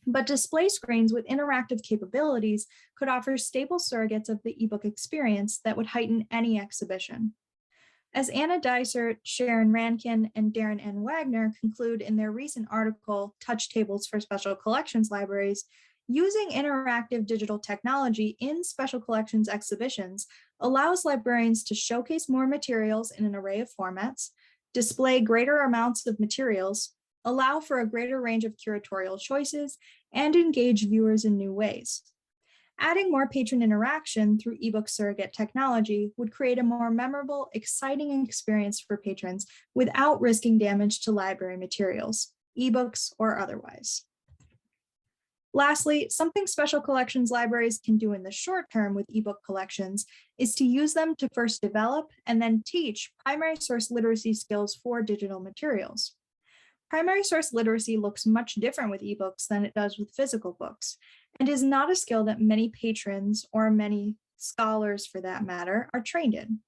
But display screens with interactive capabilities could offer stable surrogates of the ebook experience that would heighten any exhibition. As Anna Dysert, Sharon Rankin, and Darren N. Wagner conclude in their recent article, Touch Tables for Special Collections Libraries, using interactive digital technology in special collections exhibitions allows librarians to showcase more materials in an array of formats, display greater amounts of materials, allow for a greater range of curatorial choices, and engage viewers in new ways. Adding more patron interaction through ebook surrogate technology would create a more memorable, exciting experience for patrons without risking damage to library materials, ebooks or otherwise. Lastly, something special collections libraries can do in the short term with ebook collections is to use them to first develop and then teach primary source literacy skills for digital materials. Primary source literacy looks much different with ebooks than it does with physical books, and is not a skill that many patrons, or many scholars for that matter, are trained in.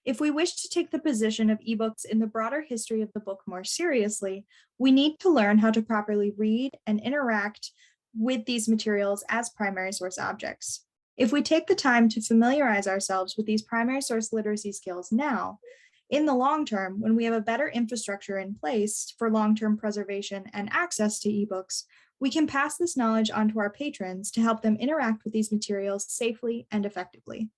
If we wish to take the position of ebooks in the broader history of the book more seriously, we need to learn how to properly read and interact with these materials as primary source objects. If we take the time to familiarize ourselves with these primary source literacy skills now, in the long term, when we have a better infrastructure in place for long-term preservation and access to ebooks, we can pass this knowledge on to our patrons to help them interact with these materials safely and effectively.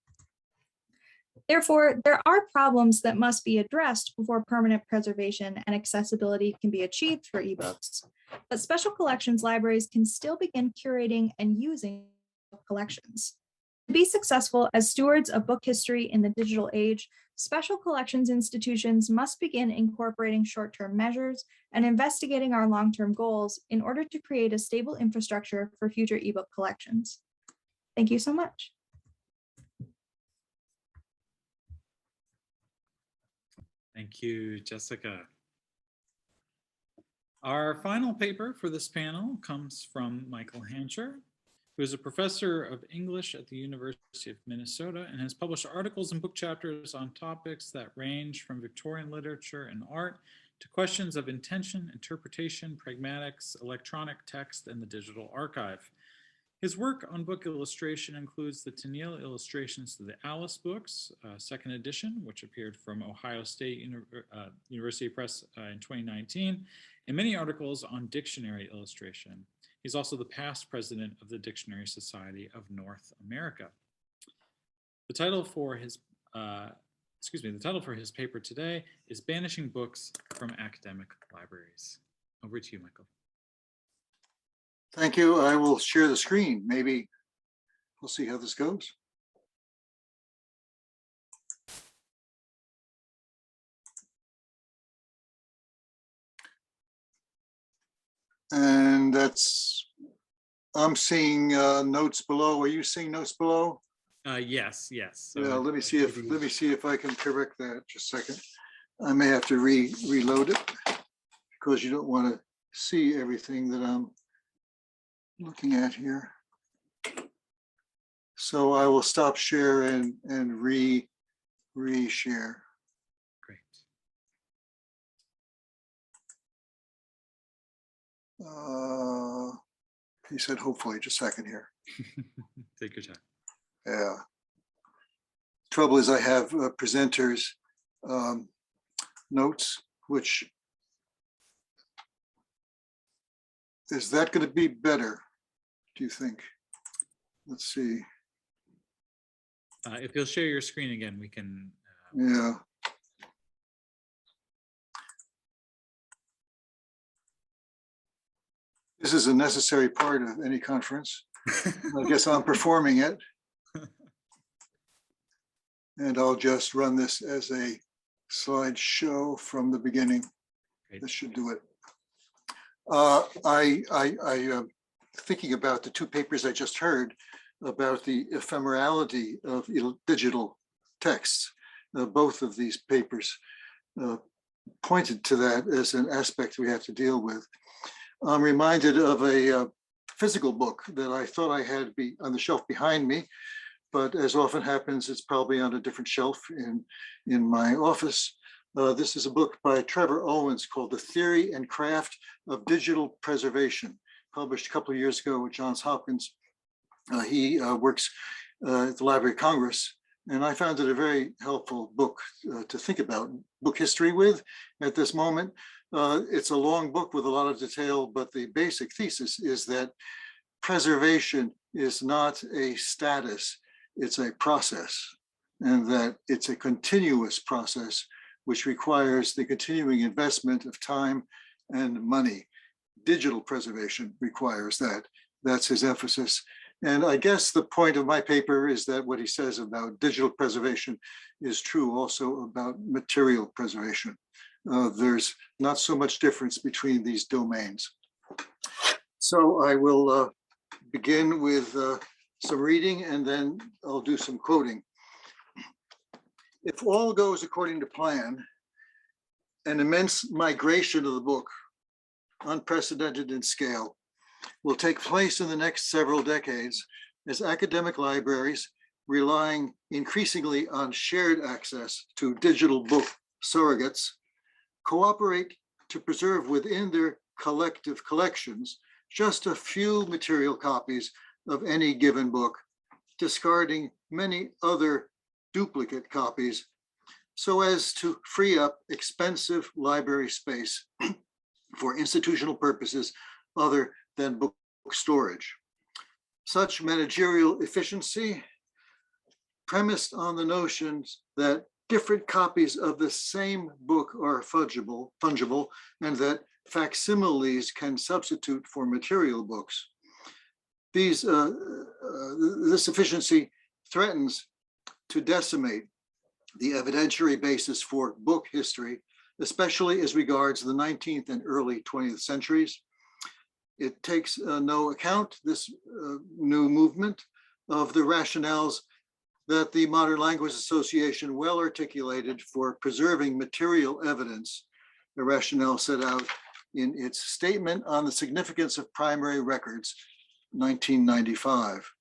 Therefore, there are problems that must be addressed before permanent preservation and accessibility can be achieved for ebooks, but special collections libraries can still begin curating and using collections. To be successful as stewards of book history in the digital age, special collections institutions must begin incorporating short-term measures and investigating our long-term goals in order to create a stable infrastructure for future ebook collections. Thank you so much. Thank you, Jessica. Our final paper for this panel comes from Michael Hancher, who is a professor of English at the University of Minnesota and has published articles and book chapters on topics that range from Victorian literature and art to questions of intention, interpretation, pragmatics, electronic text, and the digital archive. His work on book illustration includes the Tenniel illustrations to the Alice books, second edition, which appeared from Ohio State University Press in 2019, and many articles on dictionary illustration. He's also the past president of the Dictionary Society of North America. The title for his paper today is Banishing Books from Academic Libraries. Over to you, Michael. Thank you. I will share the screen. Maybe we'll see how this goes. And I'm seeing notes below. Are you seeing notes below? Yes. So yeah. Let me see if I can correct that. Just a second. I may have to reload it because you don't want to see everything that I'm looking at here. So I will stop share and re-share. Great. He said, hopefully, just a second here. Take your time. Yeah. Trouble is I have presenters notes, which is that going to be better? Do you think? Let's see. If you'll share your screen again, we can. Yeah. This is a necessary part of any conference. I guess I'm performing it. And I'll just run this as a slideshow from the beginning. Great. This should do it. Thinking about the two papers I just heard about the ephemerality of digital texts. Both of these papers pointed to that as an aspect we have to deal with. I'm reminded of a physical book that I thought I had on the shelf behind me, but as often happens, it's probably on a different shelf in my office. This is a book by Trevor Owens called The Theory and Craft of Digital Preservation, published a couple of years ago with Johns Hopkins. He works at the Library of Congress, and I found it a very helpful book to think about book history with at this moment. It's a long book with a lot of detail, but the basic thesis is that preservation is not a status, it's a process, and that it's a continuous process which requires the continuing investment of time and money. Digital preservation requires that. That's his emphasis. And I guess the point of my paper is that what he says about digital preservation is true also about material preservation. There's not so much difference between these domains. So I will begin with some reading, and then I'll do some quoting. If all goes according to plan, an immense migration of the book, unprecedented in scale, will take place in the next several decades as academic libraries, relying increasingly on shared access to digital book surrogates, cooperate to preserve within their collective collections just a few material copies of any given book, discarding many other duplicate copies so as to free up expensive library space for institutional purposes other than book storage. Such managerial efficiency, premised on the notions that different copies of the same book are fungible, and that facsimiles can substitute for material books. This efficiency threatens to decimate the evidentiary basis for book history, especially as regards the 19th and early 20th centuries. It takes no account, this new movement, of the rationales that the Modern Language Association well articulated for preserving material evidence, the rationale set out in its statement on the significance of primary records, 1995.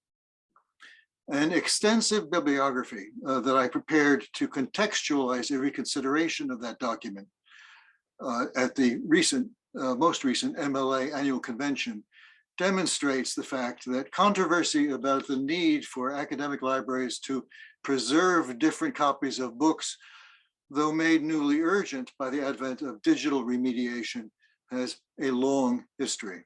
An extensive bibliography that I prepared to contextualize a reconsideration of that document at the most recent MLA annual convention demonstrates the fact that controversy about the need for academic libraries to preserve different copies of books, though made newly urgent by the advent of digital remediation, has a long history.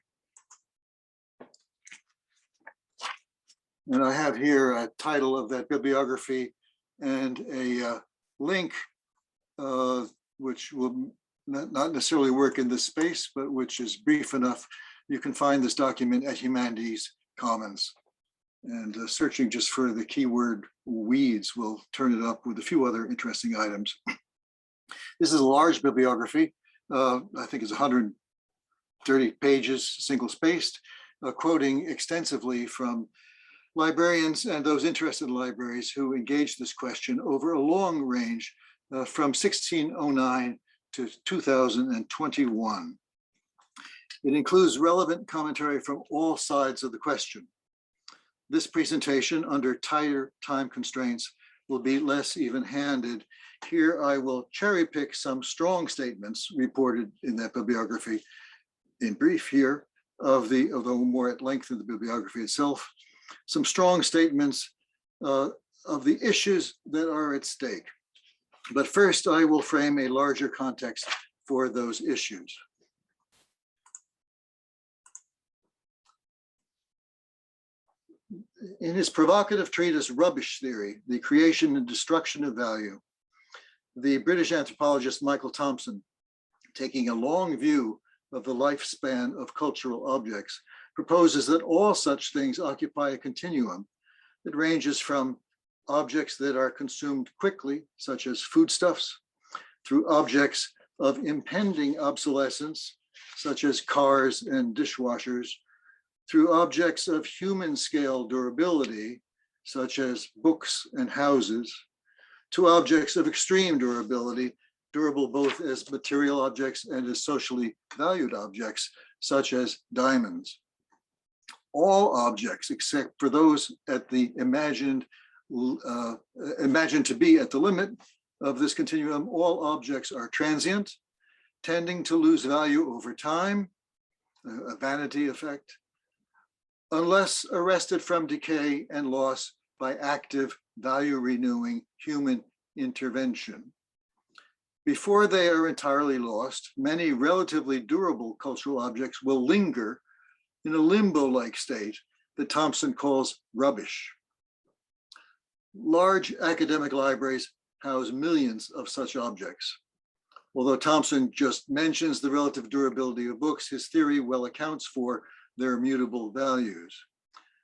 And I have here a title of that bibliography and a link, which will not necessarily work in this space, but which is brief enough. You can find this document at Humanities Commons. And searching just for the keyword weeds will turn it up with a few other interesting items. This is a large bibliography. I think it's 130 pages, single spaced, quoting extensively from librarians and those interested in libraries who engaged this question over a long range from 1609 to 2021. It includes relevant commentary from all sides of the question. This presentation, under tighter time constraints, will be less even-handed. Here I will cherry pick some strong statements reported in that bibliography, in brief here, although more at length in the bibliography itself, some strong statements of the issues that are at stake. But first, I will frame a larger context for those issues. In his provocative treatise, Rubbish Theory, The Creation and Destruction of Value, the British anthropologist Michael Thompson, taking a long view of the lifespan of cultural objects, proposes that all such things occupy a continuum that ranges from objects that are consumed quickly, such as foodstuffs, through objects of impending obsolescence, such as cars and dishwashers, through objects of human scale durability, such as books and houses, to objects of extreme durability, durable both as material objects and as socially valued objects, such as diamonds. All objects, except for those at the imagined imagined to be at the limit of this continuum, all objects are transient, tending to lose value over time, a vanity effect, unless arrested from decay and loss by active value renewing human intervention. Before they are entirely lost, many relatively durable cultural objects will linger in a limbo-like state that Thompson calls rubbish. Large academic libraries house millions of such objects. Although Thompson just mentions the relative durability of books, his theory well accounts for their mutable values.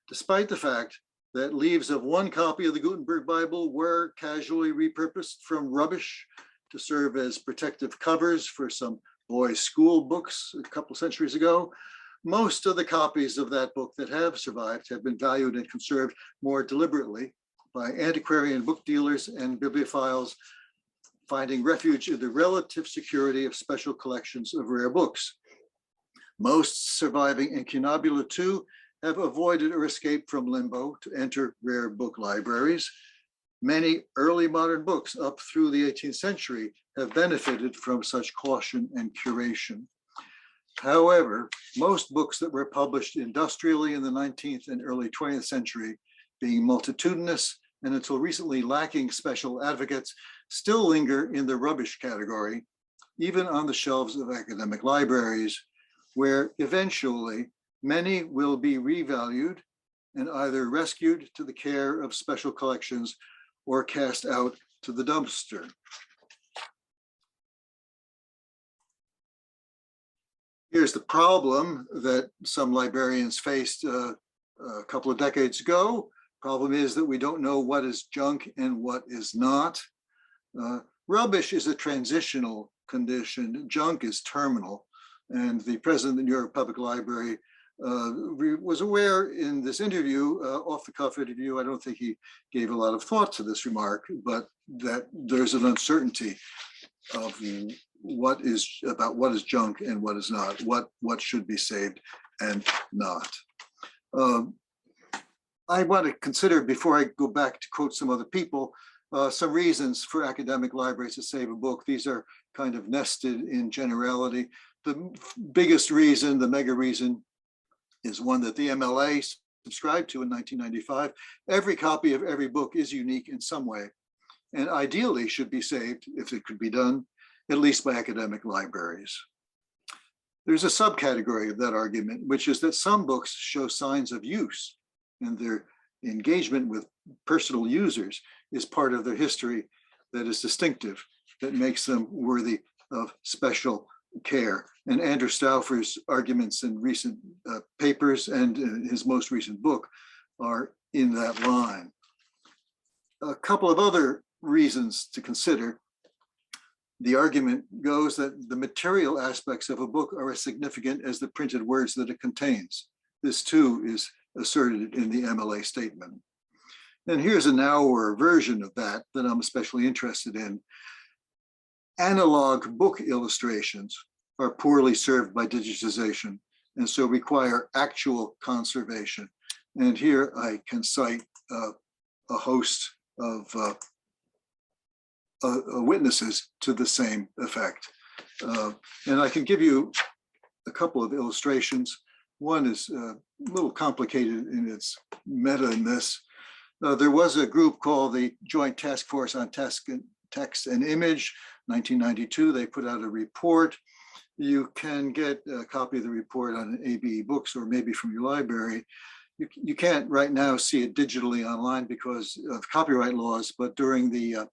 Despite the fact that leaves of one copy of the Gutenberg Bible were casually repurposed from rubbish to serve as protective covers for some boys' school books a couple centuries ago, most of the copies of that book that have survived have been valued and conserved more deliberately by antiquarian book dealers and bibliophiles, finding refuge in the relative security of special collections of rare books. Most surviving incunabula too have avoided or escaped from limbo to enter rare book libraries. Many early modern books up through the 18th century have benefited from such caution and curation. However, most books that were published industrially in the 19th and early 20th century, being multitudinous and until recently lacking special advocates, still linger in the rubbish category, even on the shelves of academic libraries, where eventually many will be revalued and either rescued to the care of special collections or cast out to the dumpster. Here's the problem that some librarians faced a couple of decades ago. Problem is that we don't know what is junk and what is not. Rubbish is a transitional condition. Junk is terminal. And the president of the New York Public Library was aware in this interview, off-the-cuff interview, I don't think he gave a lot of thought to this remark, but that there's an uncertainty of what is junk and what is not, what should be saved and not. I want to consider, before I go back to quote some other people, some reasons for academic libraries to save a book. These are kind of nested in generality. The biggest reason, the mega reason, is one that the MLA subscribed to in 1995. Every copy of every book is unique in some way, and ideally should be saved, if it could be done, at least by academic libraries. There's a subcategory of that argument, which is that some books show signs of use, and their engagement with personal users is part of their history that is distinctive, that makes them worthy of special care. And Andrew Stauffer's arguments in recent papers and in his most recent book are in that line. A couple of other reasons to consider. The argument goes that the material aspects of a book are as significant as the printed words that it contains. This too is asserted in the MLA statement. And here's a narrower version of that I'm especially interested in. Analog book illustrations are poorly served by digitization and so require actual conservation. And here I can cite a host of witnesses to the same effect. And I can give you a couple of illustrations. One is a little complicated in its meta-ness. There was a group called the Joint Task Force on Text and Image, 1992. They put out a report. You can get a copy of the report on AB Books or maybe from your library. You can't right now see it digitally online because of copyright laws, but during the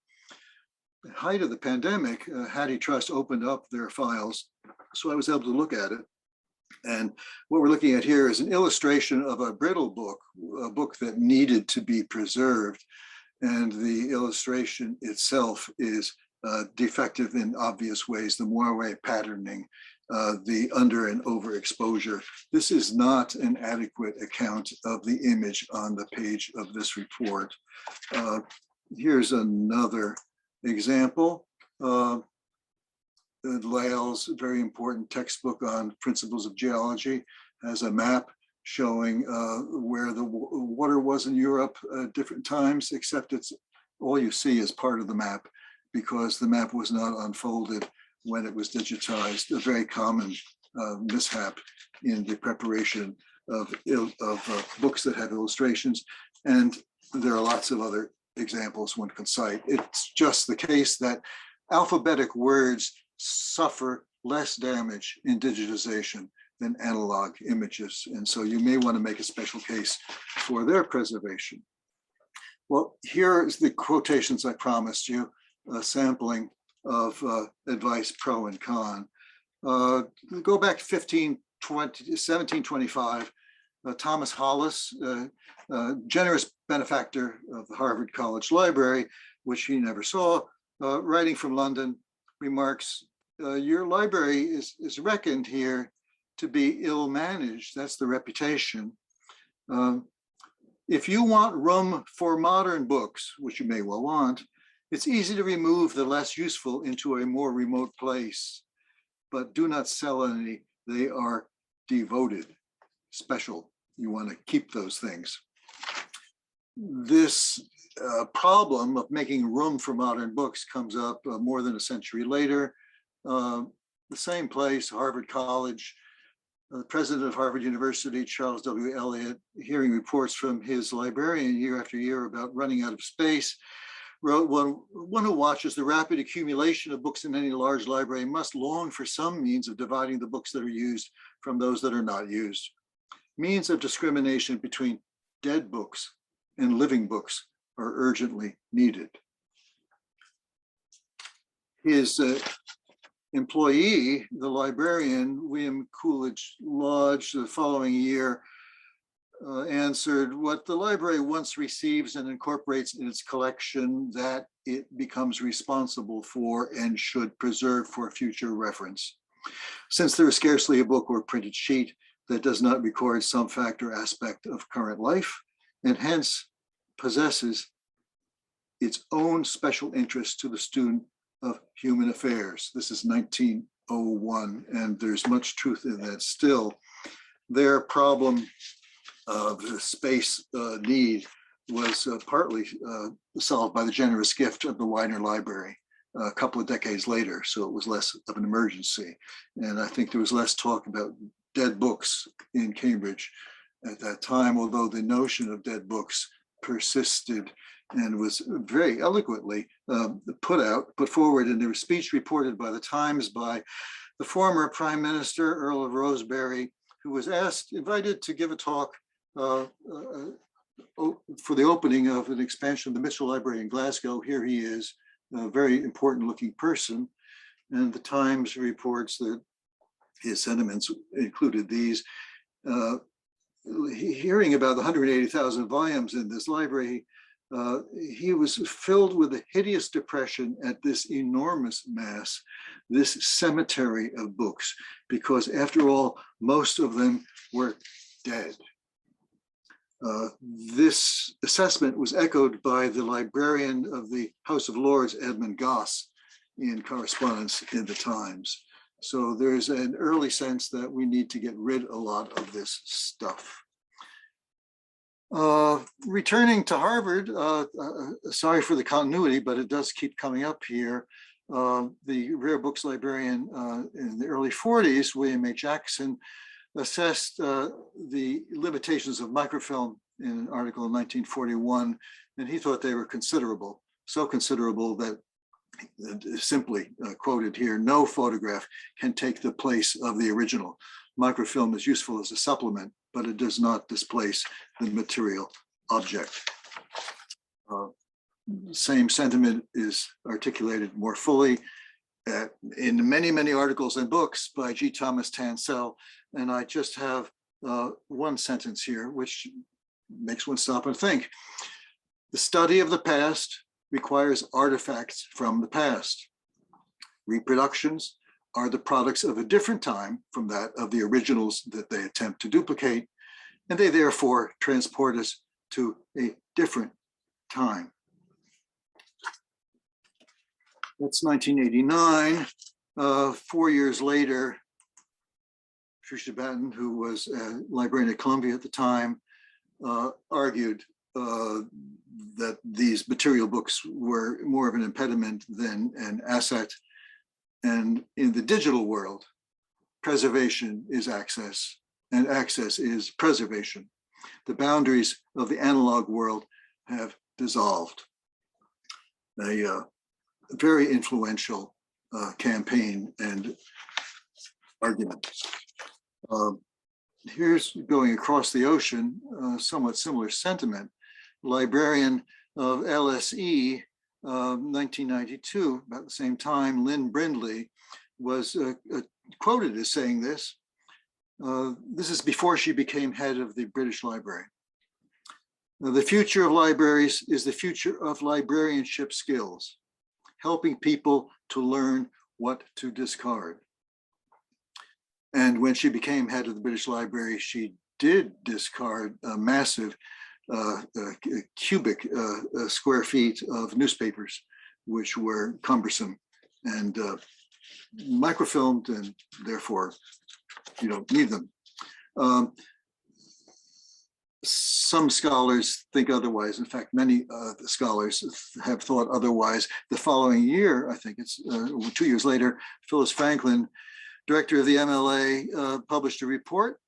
height of the pandemic, Hattie Trust opened up their files, so I was able to look at it. And what we're looking at here is an illustration of a brittle book, a book that needed to be preserved. And the illustration itself is defective in obvious ways, the Moiré patterning, the under and overexposure. This is not an adequate account of the image on the page of this report. Here's another example. Lyell's very important textbook on principles of geology has a map showing where the water was in Europe at different times, except it's all you see is part of the map because the map was not unfolded when it was digitized, a very common mishap in the preparation of books that have illustrations. And there are lots of other examples one can cite. It's just the case that alphabetic words suffer less damage in digitization than analog images. And so you may want to make a special case for their preservation. Well, here is the quotations I promised you, a sampling of advice pro and con. Go back to 1725, Thomas Hollis, generous benefactor of the Harvard College Library, which he never saw, writing from London, remarks, your library is reckoned here to be ill-managed. That's the reputation. If you want room for modern books, which you may well want, it's easy to remove the less useful into a more remote place, but do not sell any. They are devoted, special. You want to keep those things. This problem of making room for modern books comes up more than a century later. The same place, Harvard College, the president of Harvard University, Charles W. Eliot, hearing reports from his librarian year after year about running out of space, wrote, one who watches the rapid accumulation of books in any large library must long for some means of dividing the books that are used from those that are not used. Means of discrimination between dead books and living books are urgently needed. His employee, the librarian, William Coolidge Lodge, the following year answered, what the library once receives and incorporates in its collection, that it becomes responsible for and should preserve for future reference. Since there is scarcely a book or printed sheet that does not record some fact or aspect of current life, and hence possesses its own special interest to the student of human affairs. This is 1901, and there's much truth in that still. Their problem of the space need was partly solved by the generous gift of the Widener Library a couple of decades later, so it was less of an emergency. And I think there was less talk about dead books in Cambridge at that time, although the notion of dead books persisted and was very eloquently put forward in the speech reported by the Times by the former Prime Minister, Earl of Rosebery, who was invited to give a talk for the opening of an expansion of the Mitchell Library in Glasgow. Here he is, a very important looking person. And the Times reports that his sentiments included these. Hearing about the 180,000 volumes in this library, he was filled with a hideous depression at this enormous mass, this cemetery of books, because after all, most of them were dead. This assessment was echoed by the librarian of the House of Lords, Edmund Goss, in correspondence in the Times. So there's an early sense that we need to get rid of a lot of this stuff. Returning to Harvard, sorry for the continuity, but it does keep coming up here. The rare books librarian in the early 40s, William H. Jackson, assessed the limitations of microfilm in an article in 1941, and he thought they were considerable, so considerable that simply quoted here, no photograph can take the place of the original. Microfilm is useful as a supplement, but it does not displace the material object. Same sentiment is articulated more fully in many, many articles and books by G. Thomas Tansell. And I just have one sentence here, which makes one stop and think. The study of the past requires artifacts from the past. Reproductions are the products of a different time from that of the originals that they attempt to duplicate, and they therefore transport us to a different time. That's 1989. 4 years later, Patricia Batten, who was a librarian at Columbia at the time, argued that these material books were more of an impediment than an asset. And in the digital world, preservation is access, and access is preservation. The boundaries of the analog world have dissolved. A very influential campaign and argument. Here's going across the ocean, somewhat similar sentiment. Librarian of LSE, 1992, about the same time, Lynn Brindley was quoted as saying this. This is before she became head of the British Library. The future of libraries is the future of librarianship skills, helping people to learn what to discard. And when she became head of the British Library, she did discard a massive cubic square feet of newspapers, which were cumbersome and microfilmed, and therefore you don't need them. Some scholars think otherwise. In fact, many scholars have thought otherwise. The following year, I think it's 2 years later, Phyllis Franklin, director of the MLA, published a report,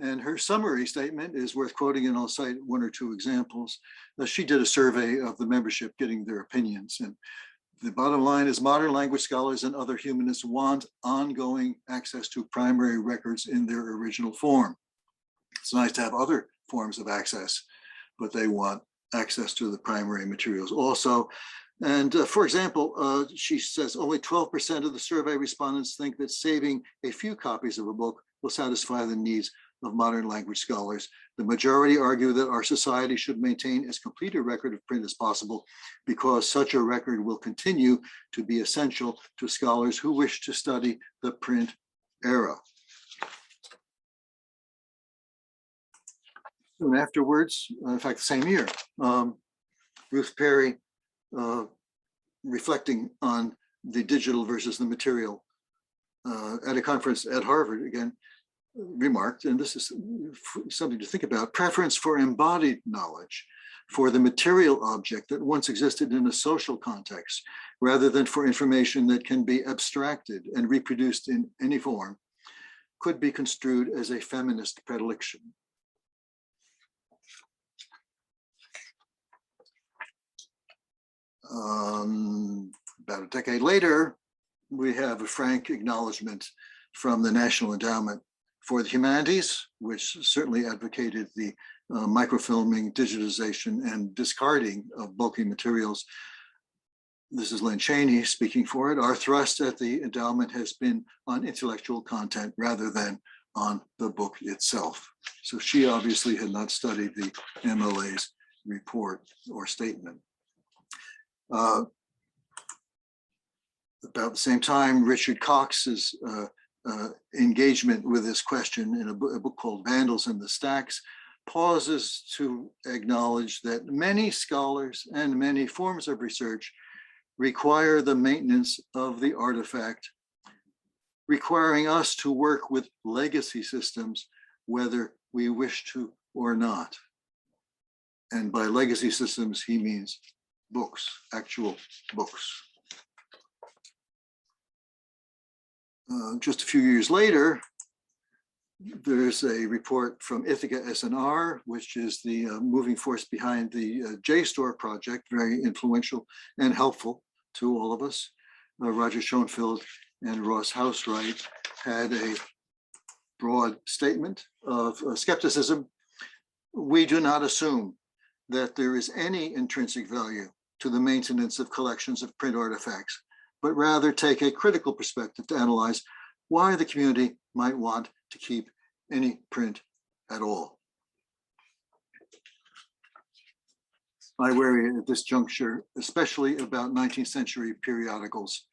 and her summary statement is worth quoting, and I'll cite one or two examples. She did a survey of the membership, getting their opinions, and the bottom line is modern language scholars and other humanists want ongoing access to primary records in their original form. It's nice to have other forms of access, but they want access to the primary materials also. And for example, she says only 12% of the survey respondents think that saving a few copies of a book will satisfy the needs of modern language scholars. The majority argue that our society should maintain as complete a record of print as possible, because such a record will continue to be essential to scholars who wish to study the print era. Soon afterwards, in fact, the same year, Ruth Perry, reflecting on the digital versus the material at a conference at Harvard, again, remarked, and this is something to think about, preference for embodied knowledge, for the material object that once existed in a social context, rather than for information that can be abstracted and reproduced in any form, could be construed as a feminist predilection. About a decade later, we have a frank acknowledgement from the National Endowment for the Humanities, which certainly advocated the microfilming, digitization, and discarding of bulky materials. This is Lynn Cheney speaking for it. Our thrust at the endowment has been on intellectual content rather than on the book itself. So she obviously had not studied the MLA's report or statement. About the same time, Richard Cox's engagement with this question in a book called Vandals and the Stacks pauses to acknowledge that many scholars and many forms of research require the maintenance of the artifact, requiring us to work with legacy systems, whether we wish to or not. And by legacy systems, he means books, actual books. Just a few years later, there's a report from Ithaca SNR, which is the moving force behind the JSTOR project, very influential and helpful to all of us. Roger Schoenfeld and Ross Hauswright had a broad statement of skepticism. We do not assume that there is any intrinsic value to the maintenance of collections of print artifacts, but rather take a critical perspective to analyze why the community might want to keep any print at all. I worry at this juncture, especially about 19th century periodicals,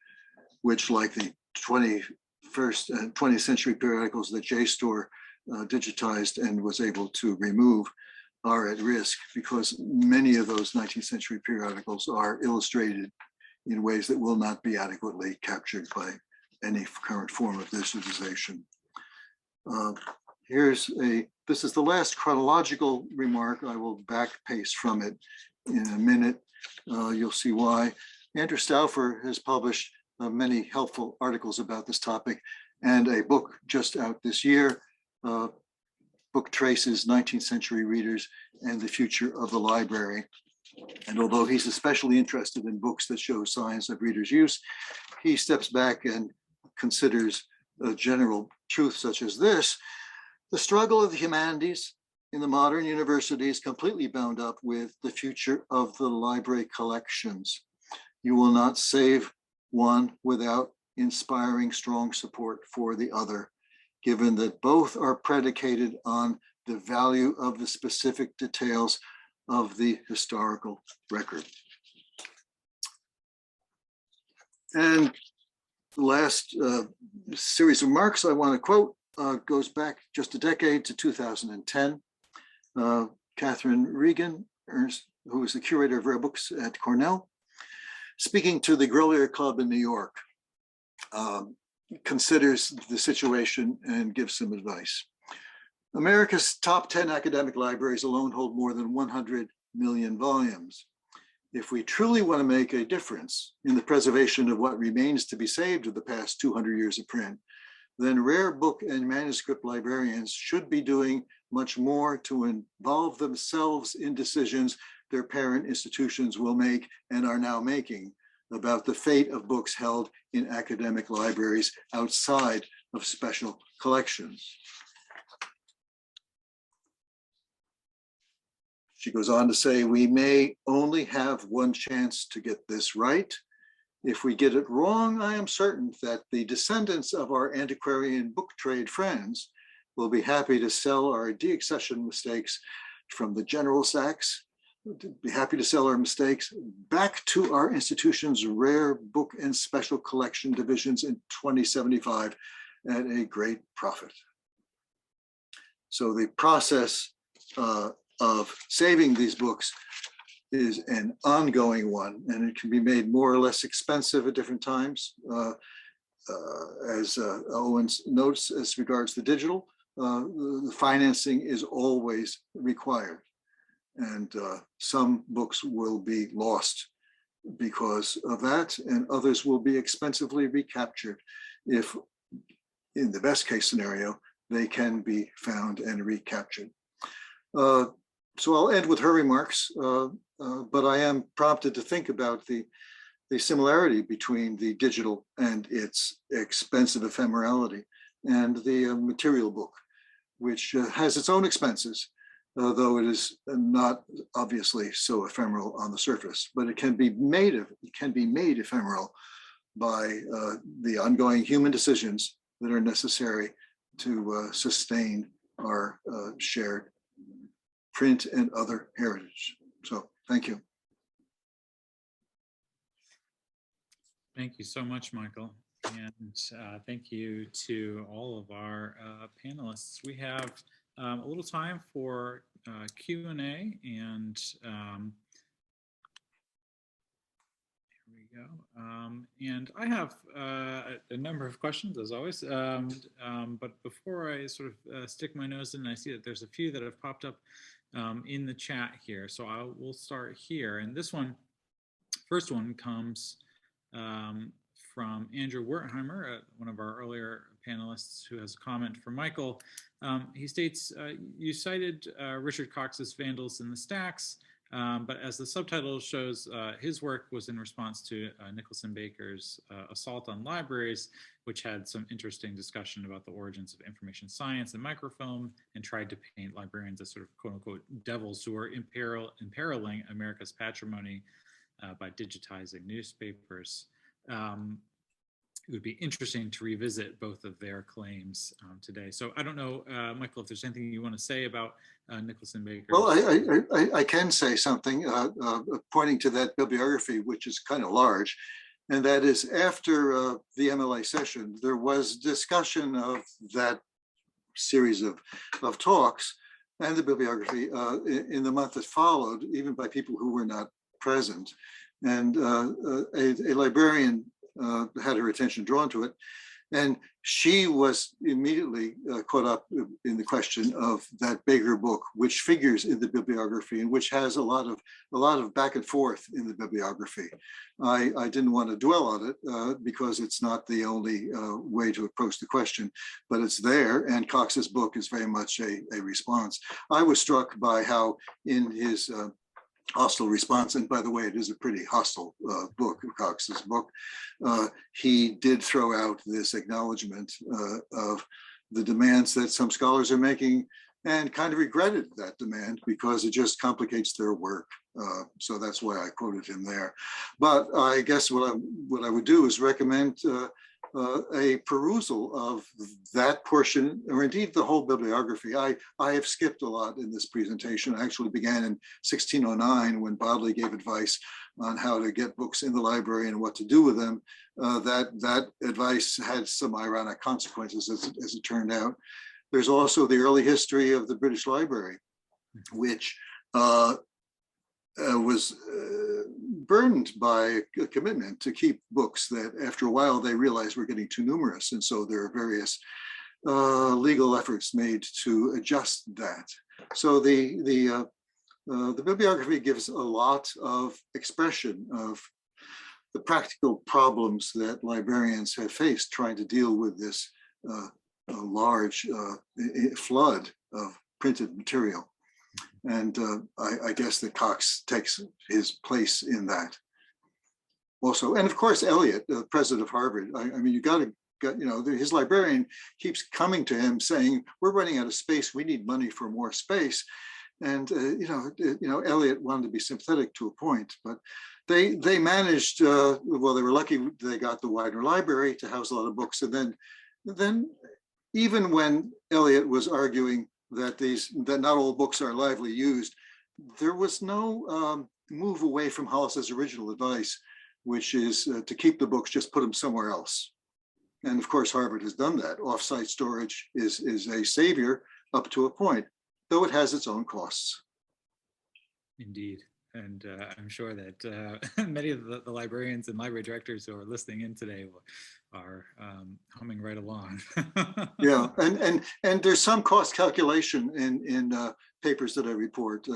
which, like the 21st and 20th century periodicals that JSTOR digitized and was able to remove, are at risk because many of those 19th century periodicals are illustrated in ways that will not be adequately captured by any current form of digitization. This is the last chronological remark. I will back paste from it in a minute. You'll see why. Andrew Stauffer has published many helpful articles about this topic, and a book just out this year, Book Traces, 19th Century Readers and the Future of the Library. And although he's especially interested in books that show signs of readers' use, he steps back and considers a general truth such as this: the struggle of the humanities in the modern university is completely bound up with the future of the library collections. You will not save one without inspiring strong support for the other, given that both are predicated on the value of the specific details of the historical record. And the last series of remarks I want to quote goes back just a decade to 2010. Catherine Regan, who is the curator of rare books at Cornell, speaking to the Grolier Club in New York, considers the situation and gives some advice. America's top 10 academic libraries alone hold more than 100 million volumes. If we truly want to make a difference in the preservation of what remains to be saved of the past 200 years of print, then rare book and manuscript librarians should be doing much more to involve themselves in decisions their parent institutions will make and are now making about the fate of books held in academic libraries outside of special collections. She goes on to say, we may only have one chance to get this right. If we get it wrong, I am certain that the descendants of our antiquarian book trade friends will be happy to sell our deaccession mistakes from the general sacks, be happy to sell our mistakes back to our institution's rare book and special collection divisions in 2075 at a great profit. So the process of saving these books is an ongoing one, and it can be made more or less expensive at different times. As Owens notes, as regards the digital, the financing is always required. And some books will be lost because of that, and others will be expensively recaptured if, in the best case scenario, they can be found and recaptured. So I'll end with her remarks, but I am prompted to think about the similarity between the digital and its expensive ephemerality and the material book, which has its own expenses, though it is not obviously so ephemeral on the surface, but it can be made ephemeral by the ongoing human decisions that are necessary to sustain our shared print and other heritage. So thank you. Thank you so much, Michael. And thank you to all of our panelists. We have a little time for Q&A, and here we go. And I have a number of questions, as always, but before I sort of stick my nose in, I see that there's a few that have popped up in the chat here. So we'll start here. And this one, first one comes from Andrew Wertheimer, one of our earlier panelists, who has a comment for Michael. He states, you cited Richard Cox's Vandals in the Stacks, but as the subtitle shows, his work was in response to Nicholson Baker's Assault on Libraries, which had some interesting discussion about the origins of information science and microfilm, and tried to paint librarians as sort of quote unquote devils who are imperiling America's patrimony by digitizing newspapers. It would be interesting to revisit both of their claims today. So I don't know, Michael, if there's anything you want to say about Nicholson Baker. Well, I can say something pointing to that bibliography, which is kind of large. And that is, after the MLA session, there was discussion of that series of talks and the bibliography in the month that followed, even by people who were not present. And a librarian had her attention drawn to it And she was immediately caught up in the question of that bigger book, which figures in the bibliography and which has a lot of back and forth in the bibliography. I didn't want to dwell on it because it's not the only way to approach the question, but it's there. And Cox's book is very much a response. I was struck by how in his hostile response, and by the way, it is a pretty hostile book, Cox's book, he did throw out this acknowledgement of the demands that some scholars are making, and kind of regretted that demand because it just complicates their work. So that's why I quoted him there. But I guess what I would do is recommend a perusal of that portion, or indeed the whole bibliography. I have skipped a lot in this presentation. I actually began in 1609 when Bodley gave advice on how to get books in the library and what to do with them. That advice had some ironic consequences as it turned out. There's also the early history of the British Library, which was burdened by a commitment to keep books that after a while they realized were getting too numerous. And so there are various legal efforts made to adjust that. So the bibliography gives a lot of expression of the practical problems that librarians have faced trying to deal with this large flood of printed material. And I guess that Cox takes his place in that also. And of course, Eliot, the president of Harvard, I mean, his librarian keeps coming to him saying, we're running out of space. We need money for more space. And, Eliot wanted to be sympathetic to a point, but they managed, well, they were lucky they got the Widener Library to house a lot of books. And then even when Eliot was arguing that not all books are lively used, there was no move away from Hollis's original advice, which is to keep the books, just put them somewhere else. And of course, Harvard has done that. Offsite storage is a savior up to a point, though it has its own costs. Indeed. And I'm sure that many of the librarians and library directors who are listening in today are humming right along. Yeah, and there's some cost calculation in papers that I report.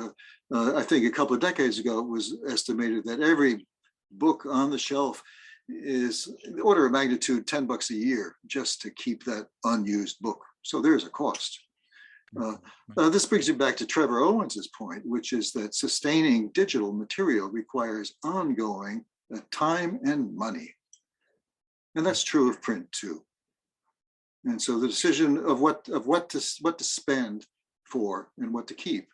I think a couple of decades ago, it was estimated that every book on the shelf is the order of magnitude $10 a year just to keep that unused book. So there's a cost. This brings me back to Trevor Owens's point, which is that sustaining digital material requires ongoing time and money. And that's true of print too. And so the decision of what to spend for and what to keep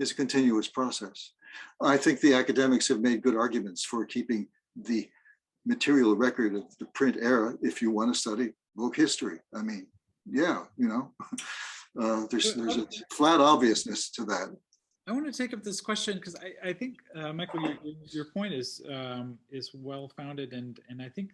is a continuous process. I think the academics have made good arguments for keeping the material record of the print era if you want to study book history. I mean, yeah, there's a flat obviousness to that. I want to take up this question because I think Michael, your point is well founded, and I think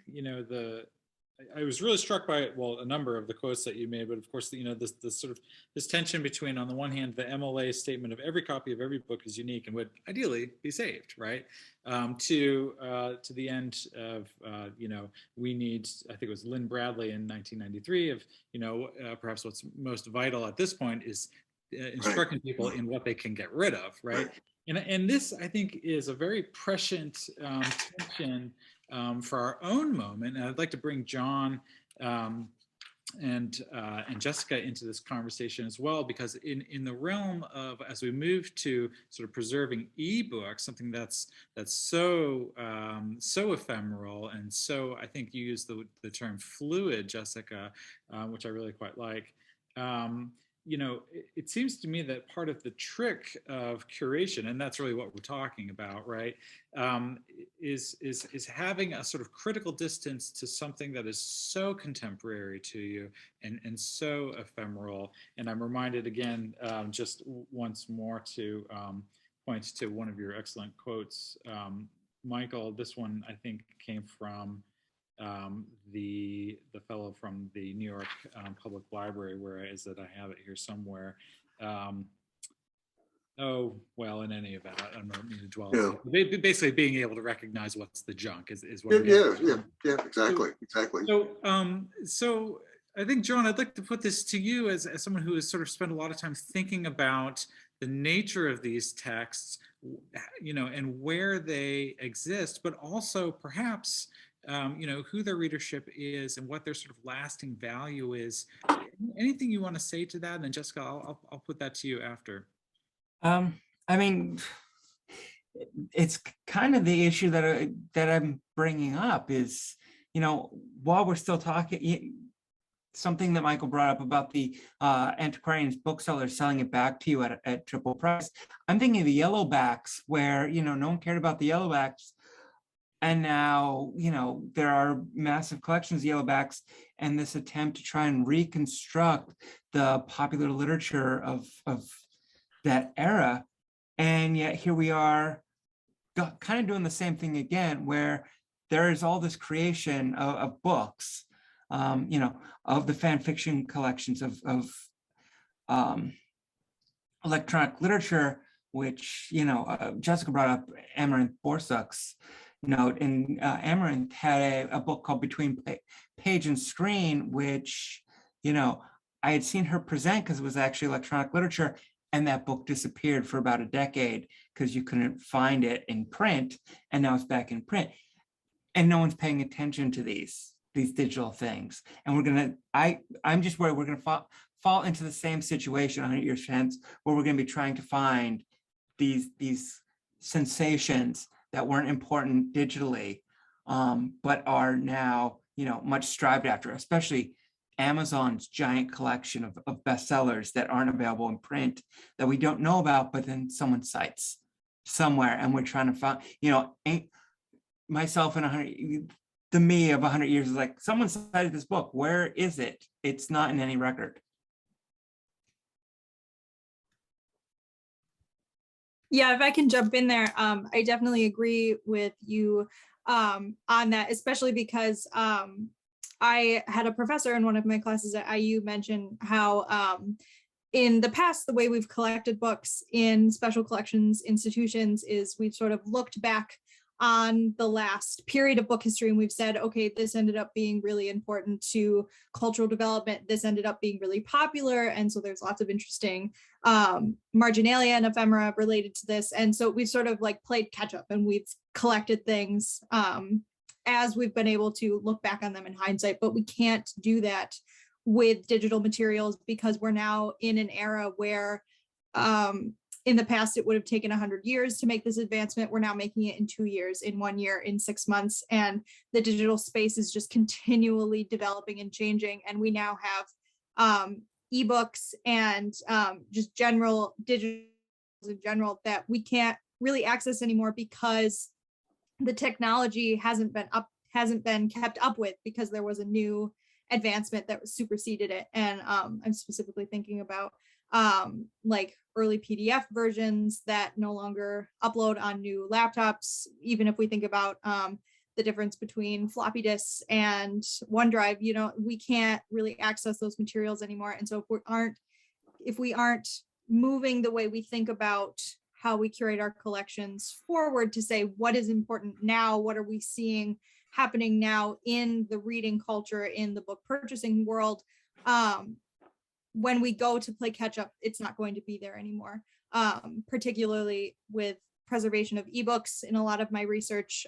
I was really struck by a number of the quotes that you made, but of course this tension between, on the one hand, the MLA statement of every copy of every book is unique and would ideally be saved, right? To the end of we need, I think it was Lynn Bradley in 1993 of perhaps what's most vital at this point is instructing people in what they can get rid of, right? And this, I think, is a very prescient tension for our own moment. And I'd like to bring John and Jessica into this conversation as well, because in the realm of, as we move to sort of preserving eBooks, something that's so ephemeral, and so, I think you used the term fluid, Jessica, which I really quite like. It seems to me that part of the trick of curation, and that's really what we're talking about, right, is having a sort of critical distance to something that is so contemporary to you and so ephemeral. And I'm reminded again, just once more, to point to one of your excellent quotes, Michael. This one, I think, came from the fellow from the New York Public Library, where is it? I have it here somewhere. Oh, well, in any event, I'm not going to dwell. Yeah. Basically, being able to recognize what's the junk is what. Yeah, I'm getting. exactly. So I think, John, I'd like to put this to you as someone who has sort of spent a lot of time thinking about the nature of these texts, and where they exist, but also perhaps, who their readership is and what their sort of lasting value is. Anything you want to say to that? And then Jessica, I'll put that to you after. I mean, it's kind of the issue that I'm bringing up is, while we're still talking, something that Michael brought up about the antiquarians, booksellers selling it back to you at triple price. I'm thinking of the yellowbacks where, no one cared about the yellowbacks. And now, there are massive collections of yellowbacks, and this attempt to try and reconstruct the popular literature of that era. And yet here we are kind of doing the same thing again, where there is all this creation of books, of the fan fiction collections of electronic literature, which, Jessica brought up Amaranth Borsuk's note, and Amaranth had a book called Between Page and Screen, which, I had seen her present because it was actually electronic literature, and that book disappeared for about a decade because you couldn't find it in print, and now it's back in print. And no one's paying attention to these digital things. And I'm just worried we're gonna fall into the same situation 100 years hence, where we're gonna be trying to find these sensations that weren't important digitally, but are now, much strived after, especially Amazon's giant collection of bestsellers that aren't available in print that we don't know about, but then someone cites somewhere, and we're trying to find, myself in the me of 100 years is like, someone cited this book, where is it? It's not in any record. Yeah, if I can jump in there, I definitely agree with you on that, especially because I had a professor in one of my classes at IU mention how in the past, the way we've collected books in special collections institutions is we've sort of looked back on the last period of book history, and we've said, okay, this ended up being really important to cultural development. This ended up being really popular. And so there's lots of interesting marginalia and ephemera related to this. And so we've sort of like played catch up, and we've collected things as we've been able to look back on them in hindsight, but we can't do that with digital materials because we're now in an era where in the past, it would have taken 100 years to make this advancement. We're now making it in 2 years, in 1 year, in 6 months. And the digital space is just continually developing and changing. And we now have eBooks and just general digital in general that we can't really access anymore because the technology hasn't been kept up with, because there was a new advancement that superseded it. And I'm specifically thinking about like early PDF versions that no longer upload on new laptops. Even if we think about the difference between floppy disks and OneDrive, we can't really access those materials anymore. And so if we aren't moving the way we think about how we curate our collections forward to say, what is important now? What are we seeing happening now in the reading culture, in the book purchasing world? When we go to play catch up, it's not going to be there anymore, particularly with preservation of eBooks. In a lot of my research,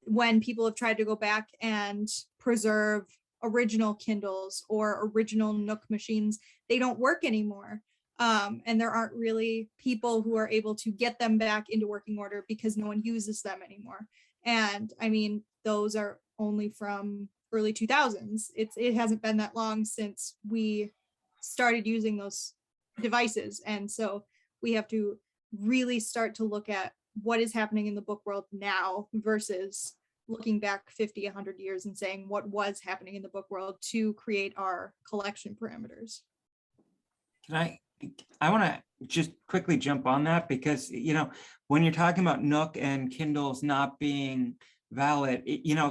when people have tried to go back and preserve original Kindles or original Nook machines, they don't work anymore. And there aren't really people who are able to get them back into working order because no one uses them anymore. And I mean, those are only from early 2000s. It hasn't been that long since we started using those devices. And so we have to really start to look at what is happening in the book world now versus looking back 50, 100 years and saying what was happening in the book world to create our collection parameters. I want to just quickly jump on that because, when you're talking about Nook and Kindles not being valid,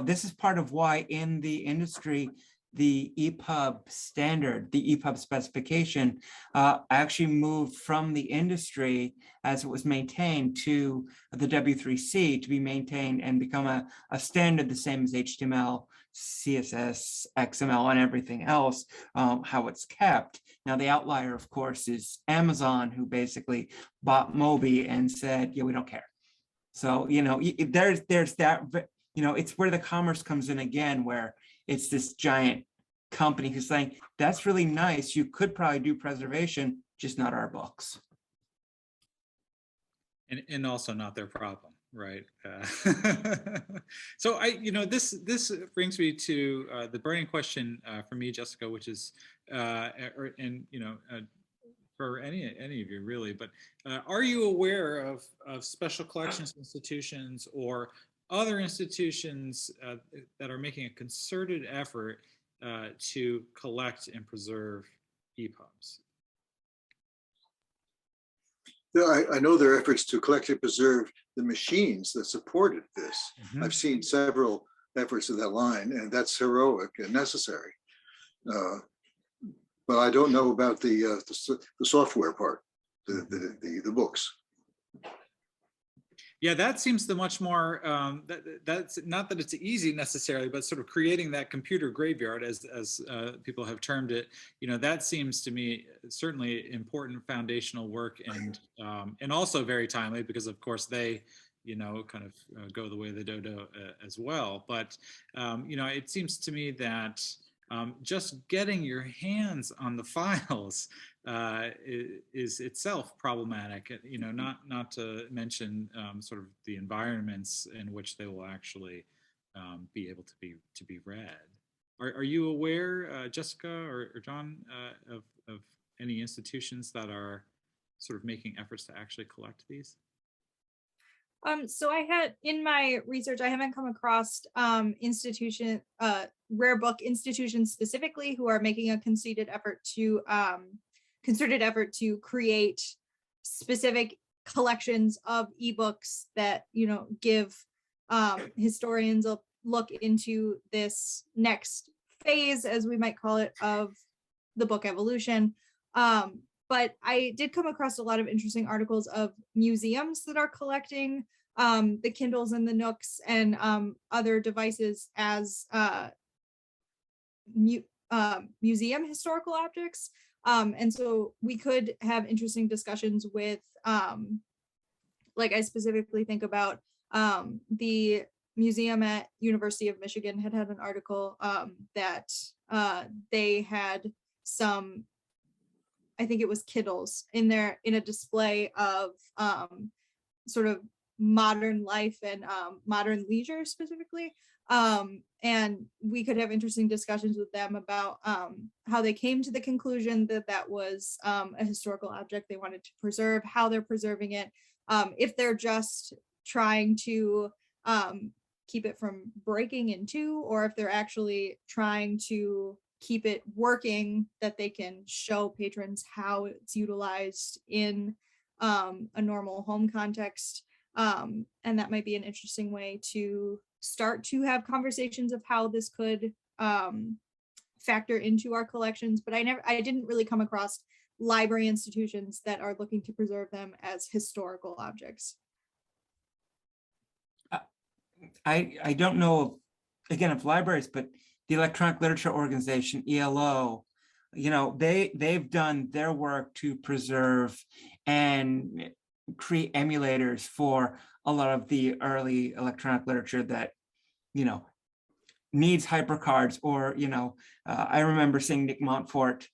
this is part of why in the industry, the EPUB standard, the EPUB specification, actually moved from the industry as it was maintained to the W3C to be maintained and become a standard the same as HTML, CSS, XML, and everything else, how it's kept. Now, the outlier, of course, is Amazon, who basically bought Mobi and said, yeah, we don't care. So, there's that, it's where the commerce comes in again, where it's this giant company who's saying, that's really nice. You could probably do preservation, just not our books. And also not their problem, right? So this brings me to the burning question for me, Jessica, which is, for any of you really, but are you aware of special collections institutions or other institutions that are making a concerted effort to collect and preserve EPUBs? I know there are efforts to collect and preserve the machines that supported this. Mm-hmm. I've seen several efforts of that line, and that's heroic and necessary. But I don't know about the software part, the books. Yeah, that seems the much more, that's not that it's easy necessarily, but sort of creating that computer graveyard, as people have termed it, that seems to me certainly important foundational work, and also very timely, because of course they, kind of go the way of the dodo as well. But, it seems to me that just getting your hands on the files is itself problematic, not to mention sort of the environments in which they will actually be able to be read. Are you aware, Jessica or John, of any institutions that are sort of making efforts to actually collect these? So I had, in my research, I haven't come across rare book institutions specifically who are making a concerted effort to create specific collections of eBooks that, give historians a look into this next phase, as we might call it, of the book evolution. But I did come across a lot of interesting articles of museums that are collecting the Kindles and the Nooks and other devices as museum historical objects. And so we could have interesting discussions with, like I specifically think about the museum at University of Michigan had an article that they had some, I think it was Kindles in a display of sort of modern life and modern leisure specifically. And we could have interesting discussions with them about how they came to the conclusion that that was a historical object they wanted to preserve, how they're preserving it, if they're just trying to keep it from breaking in two, or if they're actually trying to keep it working, that they can show patrons how it's utilized in a normal home context. And that might be an interesting way to start to have conversations of how this could factor into our collections. But I didn't really come across library institutions that are looking to preserve them as historical objects. I don't know, again, of libraries, but the Electronic Literature Organization, ELO, they've done their work to preserve and create emulators for a lot of the early electronic literature that, needs hypercards, or, I remember seeing Nick Montfort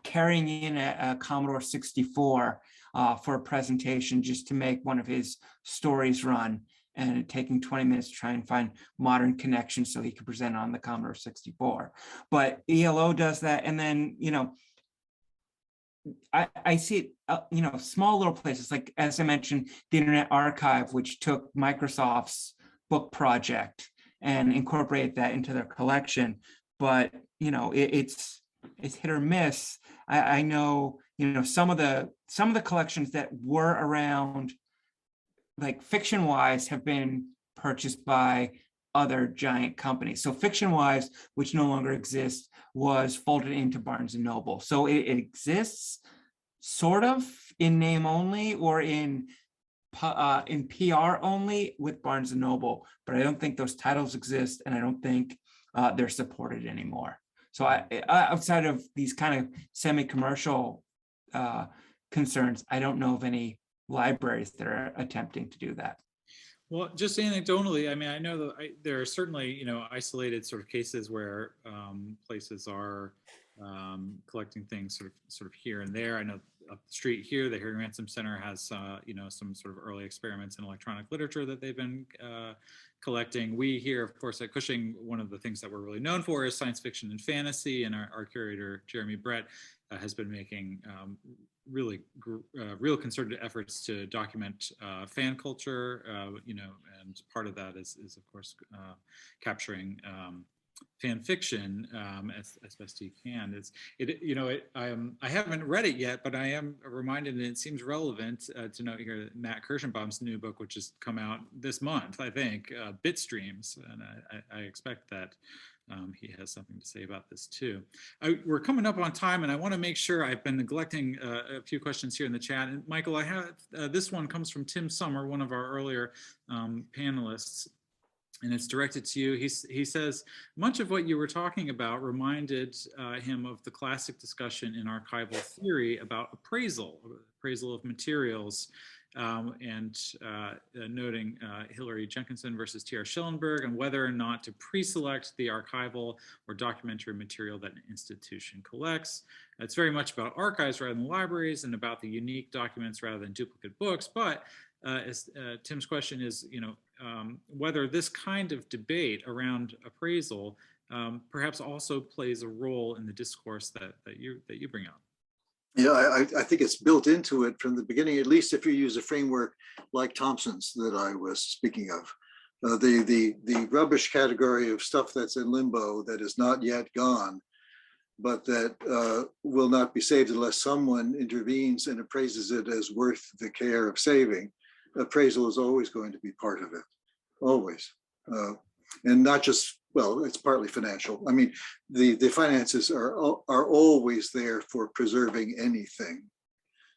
carrying in a Commodore 64 for a presentation just to make one of his stories run, and taking 20 minutes to try and find modern connections so he could present on the Commodore 64. But ELO does that. And then, I see it, small little places, like, as I mentioned, the Internet Archive, which took Microsoft's book project and incorporated that into their collection. But, it's hit or miss. I know, some of the collections that were around, like fiction wise, have been purchased by other giant companies. So Fiction Wives, which no longer exists, was folded into Barnes and Noble. So it exists sort of in name only or in PR only with Barnes and Noble, but I don't think those titles exist, and I don't think they're supported anymore. So outside of these kind of semi-commercial concerns, I don't know of any libraries that are attempting to do that. Well, just anecdotally, I mean, I know that there are certainly, you know, isolated sort of cases where places are collecting things sort of here and there. I know up the street here, the Harry Ransom Center has, you know, some sort of early experiments in electronic literature that they've been collecting. We here, of course, at Cushing, one of the things that we're really known for is science fiction and fantasy, and our curator, Jeremy Brett, has been making really real concerted efforts to document fan culture, you know, and part of that is of course capturing fan fiction as best he can. I haven't read it yet, but I am reminded, and it seems relevant to note here, Matt Kirshenbaum's new book, which has come out this month, I think, Bitstreams, and I expect that he has something to say about this too. We're coming up on time, and I want to make sure, I've been neglecting a few questions here in the chat. And Michael, I have this one comes from Tim Summer, one of our earlier panelists, and it's directed to you. He says, much of what you were talking about reminded him of the classic discussion in archival theory about appraisal of materials, and noting Hilary Jenkinson versus T.R. Schellenberg, and whether or not to pre-select the archival or documentary material that an institution collects. It's very much about archives rather than libraries, and about the unique documents rather than duplicate books. But Tim's question is, you know, whether this kind of debate around appraisal perhaps also plays a role in the discourse that you bring up. Yeah, I think it's built into it from the beginning, at least if you use a framework like Thompson's that I was speaking of. The rubbish category of stuff that's in limbo that is not yet gone, but that will not be saved unless someone intervenes and appraises it as worth the care of saving. Appraisal is always going to be part of it, always. And not just, well, it's partly financial. I mean, the finances are always there for preserving anything.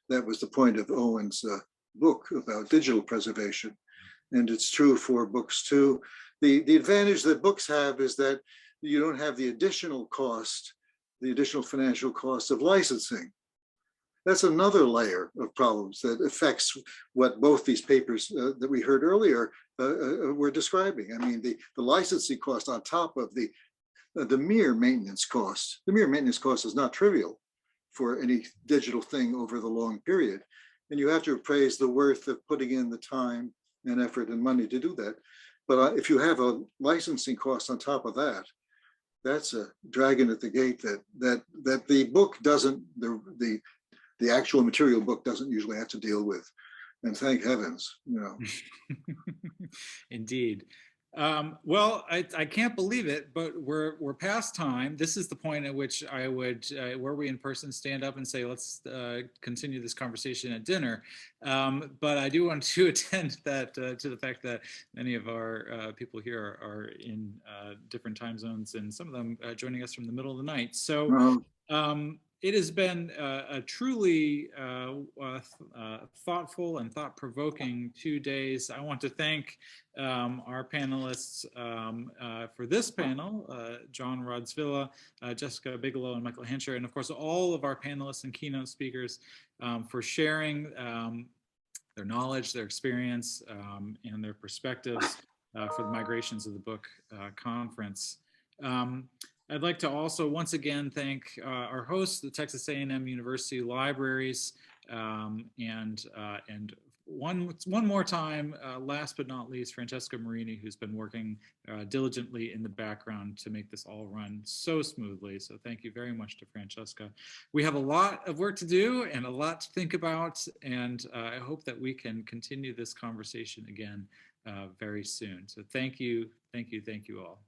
That was the point of Owen's book about digital preservation. And it's true for books too. The advantage that books have is that you don't have the additional cost, the additional financial cost of licensing. That's another layer of problems that affects what both these papers that we heard earlier were describing. I mean, the licensing cost on top of the mere maintenance cost. The mere maintenance cost is not trivial for any digital thing over the long period. And you have to appraise the worth of putting in the time and effort and money to do that. But if you have a licensing cost on top of that, that's a dragon at the gate that the book doesn't, the actual material book doesn't usually have to deal with. And thank heavens, you know. Indeed. Well, I can't believe it, but we're past time. This is the point at which I would, were we in person, stand up and say, let's continue this conversation at dinner. But I do want to attend that to the fact that many of our people here are in different time zones, and some of them joining us from the middle of the night. So it has been a truly thoughtful and thought-provoking 2 days. I want to thank our panelists for this panel, John Rodzvilla, Jessica Bigelow, and Michael Hancher, and of course all of our panelists and keynote speakers for sharing their knowledge, their experience, and their perspectives for the Migrations of the Book conference. I'd like to also once again thank our hosts, the Texas A&M University Libraries, and one more time, last but not least, Francesca Marini, who's been working diligently in the background to make this all run so smoothly. So thank you very much to Francesca. We have a lot of work to do and a lot to think about, and I hope that we can continue this conversation again very soon. So thank you all.